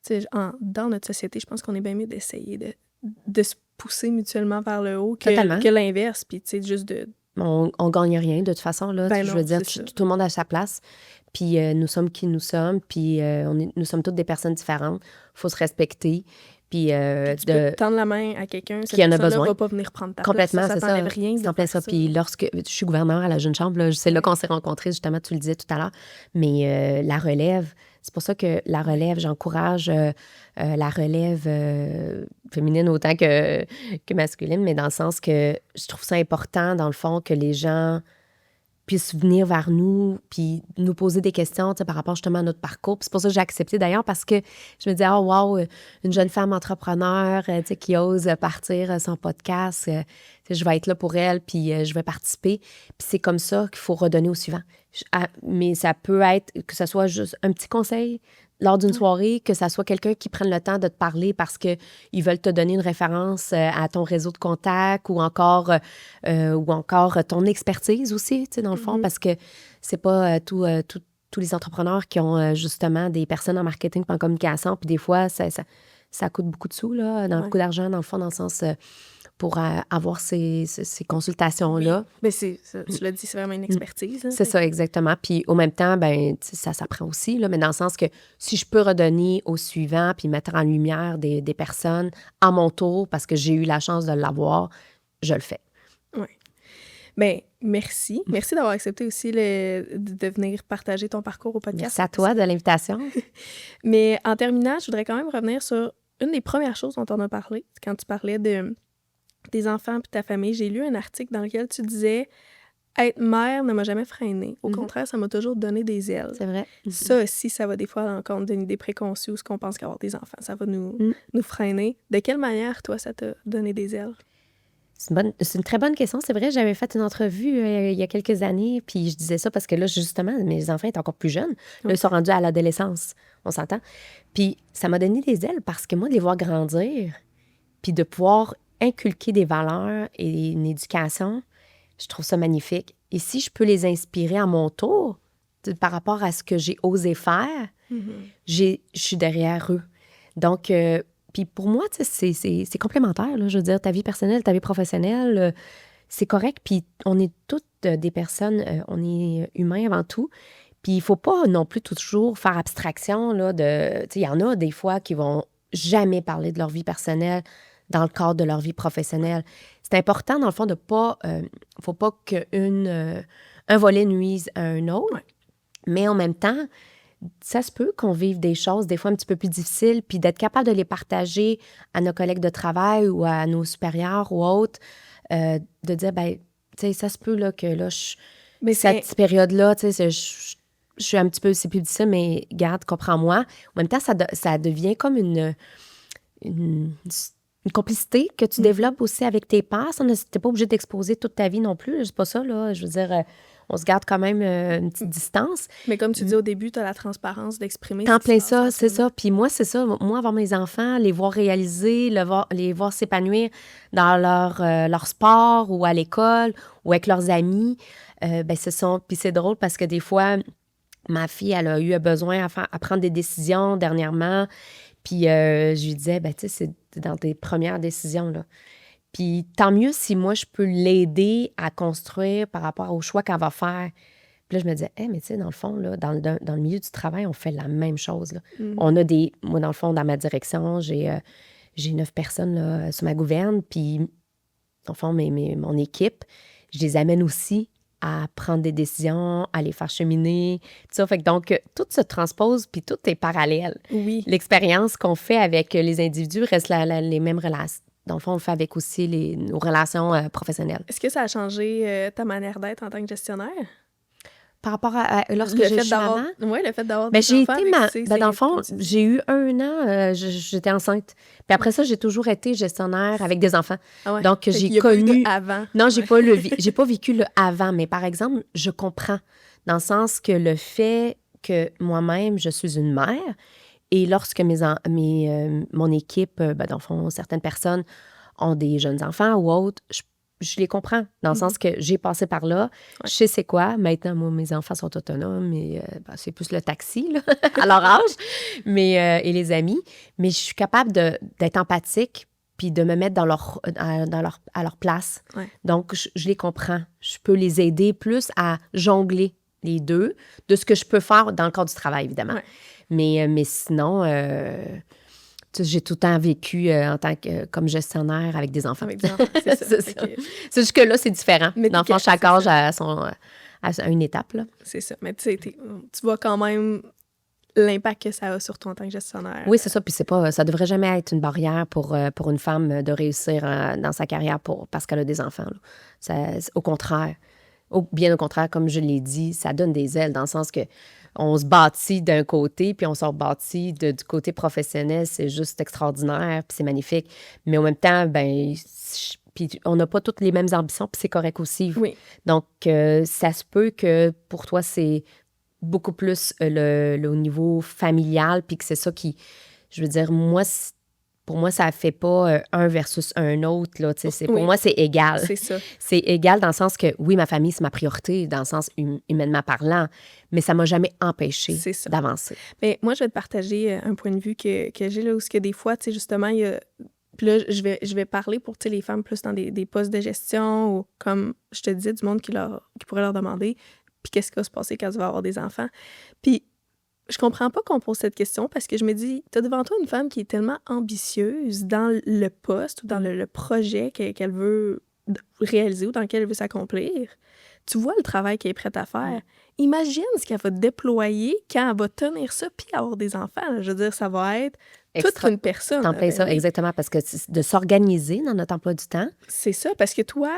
tu sais, dans notre société, je pense qu'on est bien mieux d'essayer de se pousser mutuellement vers le haut Totalement. que l'inverse. Puis, tu sais, juste de... On gagne rien de toute façon, là. Ben Je non, veux dire, c'est ça. tout le monde a sa place. Puis nous sommes qui nous sommes. Puis nous sommes toutes des personnes différentes. Il faut se respecter. Puis Tu peux tendre la main à quelqu'un, cette qui en a personne-là besoin. va pas venir prendre ta Complètement, place. c'est Ça ça. t'enlève rien C'est en de plein faire ça. ça. Puis lorsque je suis gouverneur à la Jeune Chambre, là, c'est là qu'on s'est rencontrés, justement, tu le disais tout à l'heure. Mais la relève, c'est pour ça que la relève, j'encourage la relève féminine autant que masculine, mais dans le sens que je trouve ça important, dans le fond, que les gens puissent venir vers nous puis nous poser des questions, tu sais, par rapport justement à notre parcours. Puis c'est pour ça que j'ai accepté d'ailleurs, parce que je me disais, oh wow, une jeune femme entrepreneur, tu sais, qui ose partir son podcast, tu sais, je vais être là pour elle, puis je vais participer. Puis c'est comme ça qu'il faut redonner au suivant. Mais ça peut être que ce soit juste un petit conseil lors d'une soirée, que ça soit quelqu'un qui prenne le temps de te parler parce qu'ils veulent te donner une référence à ton réseau de contacts ou encore ton expertise aussi, tu sais, dans le fond, parce que c'est pas tous les entrepreneurs qui ont justement des personnes en marketing et en communication, puis des fois, ça coûte beaucoup de sous, là, beaucoup d'argent, dans le fond, dans le sens pour avoir ces consultations-là. Mais tu l'as dit, c'est vraiment une expertise. Hein, c'est ça, exactement. Puis au même temps, ben, ça s'apprend aussi, là, mais dans le sens que si je peux redonner au suivant puis mettre en lumière des personnes à mon tour parce que j'ai eu la chance de l'avoir, je le fais. Oui. Bien, merci. Merci d'avoir accepté aussi de venir partager ton parcours au podcast. Merci à toi de l'invitation. Mais en terminant, je voudrais quand même revenir sur une des premières choses dont on a parlé, quand tu parlais des enfants et ta famille. J'ai lu un article dans lequel tu disais « Être mère ne m'a jamais freinée. Au contraire, ça m'a toujours donné des ailes. » C'est vrai. Ça aussi, ça va des fois à l'encontre d'une idée préconçue ou ce qu'on pense qu'avoir des enfants, ça va nous freiner. De quelle manière, toi, ça t'a donné des ailes? C'est une très bonne question. C'est vrai, j'avais fait une entrevue il y a quelques années, puis je disais ça parce que là, justement, mes enfants étaient encore plus jeunes. Là, ils sont rendus à l'adolescence, on s'entend. Puis ça m'a donné des ailes parce que moi, de les voir grandir, puis de pouvoir inculquer des valeurs et une éducation, je trouve ça magnifique. Et si je peux les inspirer à mon tour, par rapport à ce que j'ai osé faire, je suis derrière eux. Donc, puis pour moi, c'est complémentaire, là. Je veux dire, ta vie personnelle, ta vie professionnelle, c'est correct. Puis on est toutes des personnes, on est humains avant tout. Puis il ne faut pas non plus toujours faire abstraction là, de... Tu sais, il y en a des fois qui vont jamais parler de leur vie personnelle dans le cadre de leur vie professionnelle. C'est important, dans le fond, de pas... faut pas qu'un volet nuise à un autre. Ouais. Mais en même temps, ça se peut qu'on vive des choses des fois un petit peu plus difficiles, puis d'être capable de les partager à nos collègues de travail ou à nos supérieurs ou autres, de dire, ben, tu sais, ça se peut là, que là, cette période-là, tu sais, je suis un petit peu, c'est plus difficile, mais garde, comprends-moi. En même temps, ça devient comme une complicité que tu développes aussi avec tes pairs. Tu n'es pas obligé d'exposer toute ta vie non plus. C'est pas ça, là. Je veux dire, on se garde quand même une petite distance. Mais comme tu dis au début, tu as la transparence d'exprimer. En plein ça, c'est ça. Puis moi, c'est ça. Moi, avoir mes enfants, les voir réaliser, les voir s'épanouir dans leur sport ou à l'école ou avec leurs amis, ben puis c'est drôle parce que des fois, ma fille, elle a eu besoin à prendre des décisions dernièrement. Puis je lui disais, ben tu sais, c'est dans tes premières décisions, là. Puis tant mieux si moi, je peux l'aider à construire par rapport au choix qu'elle va faire. Puis là, je me disais, mais tu sais, dans le fond, là, dans le milieu du travail, on fait la même chose, là. On a moi, dans le fond, dans ma direction, j'ai 9 personnes là, sous ma gouverne. Puis, dans le fond, mon équipe, je les amène aussi à prendre des décisions, à les faire cheminer, tout ça. Fait que donc, tout se transpose, puis tout est parallèle. Oui. L'expérience qu'on fait avec les individus reste les mêmes relations. Dans le fond, on le fait avec aussi nos relations professionnelles. Est-ce que ça a changé ta manière d'être en tant que gestionnaire? par rapport à lorsque Le je fait suis d'avoir maman? ouais, le fait d'avoir Ben, des j'ai enfants été avec ces dans le fond, comme tu dis. j'ai eu 1 an, j'étais enceinte. Puis après ça, j'ai toujours été gestionnaire avec des enfants. Ah ouais, Donc, fait j'ai qu'il y a pas eu de connu... avant. Non, Ouais. j'ai pas vécu le avant, mais par exemple, je comprends dans le sens que le fait que moi-même, je suis une mère et lorsque mon équipe, ben, dans le fond, certaines personnes ont des jeunes enfants ou autres, je les comprends dans le sens que j'ai passé par là, Ouais. je sais c'est quoi. Maintenant, moi, mes enfants sont autonomes et ben, c'est plus le taxi là, à leur âge et les amis. Mais je suis capable d'être empathique puis de me mettre à leur place. Ouais. Donc, je les comprends. Je peux les aider plus à jongler les deux de ce que je peux faire dans le cadre du travail, évidemment. Ouais. Mais sinon, tu sais, j'ai tout le temps vécu en tant que comme gestionnaire avec des enfants. Avec des enfants, c'est ça. C'est Fait ça. que C'est juste que là, c'est différent. Mais Dans le fond, c'est chaque âge ça. a une étape, là. C'est ça. Mais tu sais, tu vois quand même l'impact que ça a sur toi en tant que gestionnaire. Oui, c'est ça. Puis ça devrait jamais être une barrière pour une femme de réussir dans sa carrière parce qu'elle a des enfants, là. Au contraire. Bien au contraire, comme je l'ai dit, ça donne des ailes dans le sens que on se bâtit d'un côté, puis on se rebâtit du côté professionnel. C'est juste extraordinaire, puis c'est magnifique. Mais en même temps, ben, puis on n'a pas toutes les mêmes ambitions, puis c'est correct aussi. Oui. Donc, ça se peut que pour toi, c'est beaucoup plus le au niveau familial, puis que c'est ça qui, je veux dire, pour moi, ça ne fait pas un versus un autre, là, tu sais, pour Oui. moi, c'est égal. C'est ça. C'est égal dans le sens que, oui, ma famille, c'est ma priorité, dans le sens humainement parlant, mais ça ne m'a jamais empêché C'est ça. d'avancer. Mais moi, je vais te partager un point de vue que j'ai là, où ce que des fois, tu sais, justement, il y a... Puis là, je vais parler pour, tu sais, les femmes plus dans des postes de gestion ou, comme je te disais, du monde qui pourrait leur demander, puis qu'est-ce qui va se passer quand tu vas avoir des enfants. Puis je comprends pas qu'on pose cette question parce que je me dis, t'as devant toi une femme qui est tellement ambitieuse dans le poste ou dans le projet qu'elle veut réaliser ou dans lequel elle veut s'accomplir. Tu vois le travail qu'elle est prête à faire. Imagine ce qu'elle va déployer quand elle va tenir ça puis avoir des enfants. Là. Je veux dire, ça va être toute une personne. T'en plein ça, oui. exactement, parce que de s'organiser dans notre emploi du temps. C'est ça, parce que toi,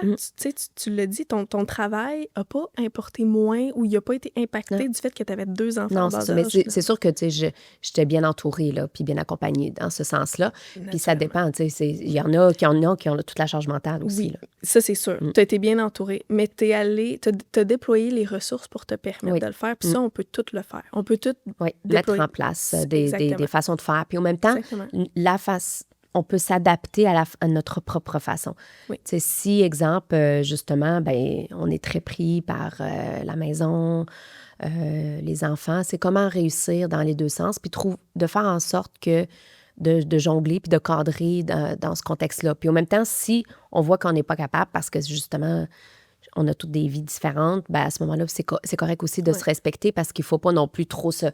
tu l'as dit, ton travail n'a pas importé moins ou il n'a pas été impacté du fait que tu avais 2 enfants Non, en c'est bas ça. Mais âge. c'est sûr que, tu sais, j'étais bien entourée, là, puis bien accompagnée dans ce sens-là. Puis ça dépend, tu sais, il y en a qui ont toute la charge mentale aussi. Oui, là. ça, c'est sûr. Tu as été bien entourée, mais tu as déployé les ressources pour te permettre de le faire. Puis ça, on peut tout le faire. On peut tout mettre en place des façons de faire. Puis en même temps, on peut s'adapter à notre propre façon. Oui. Tu sais, si, exemple, justement, ben, on est très pris par la maison, les enfants, c'est comment réussir dans les deux sens, puis de faire en sorte que de jongler puis de cadrer dans ce contexte-là. Puis en même temps, si on voit qu'on n'est pas capable parce que, justement, on a toutes des vies différentes, ben à ce moment-là, c'est correct aussi de se respecter parce qu'il ne faut pas non plus trop se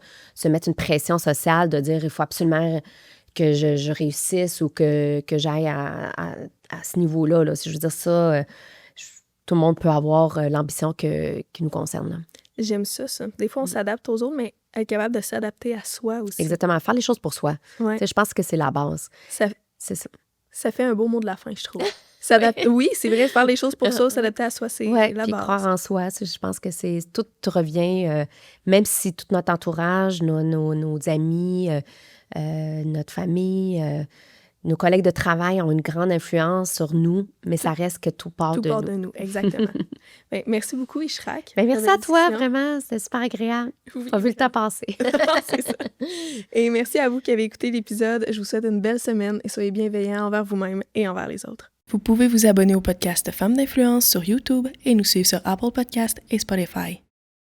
mettre une pression sociale de dire il faut absolument que je réussisse ou que j'aille à ce niveau-là. Là. Si je veux dire ça, tout le monde peut avoir l'ambition qui nous concerne. Là. J'aime ça. Des fois, on s'adapte aux autres, mais être capable de s'adapter à soi aussi. Exactement. Faire les choses pour soi. Ouais. Je pense que c'est la base. C'est ça. Ça fait un beau mot de la fin, je trouve. Oui, c'est vrai, faire les choses pour soi, s'adapter à soi, c'est la puis base. Croire en soi, je pense que tout revient, même si tout notre entourage, nos amis, notre famille, nos collègues de travail ont une grande influence sur nous, mais ça reste que tout part de nous. Tout part de nous, exactement. Ben, merci beaucoup, Ishrak. Ben, merci à toi, vraiment. C'était super agréable. Oui, on a vu le temps passer. C'est ça. Et merci à vous qui avez écouté l'épisode. Je vous souhaite une belle semaine et soyez bienveillants envers vous-même et envers les autres. Vous pouvez vous abonner au podcast Femmes d'influence sur YouTube et nous suivre sur Apple Podcasts et Spotify.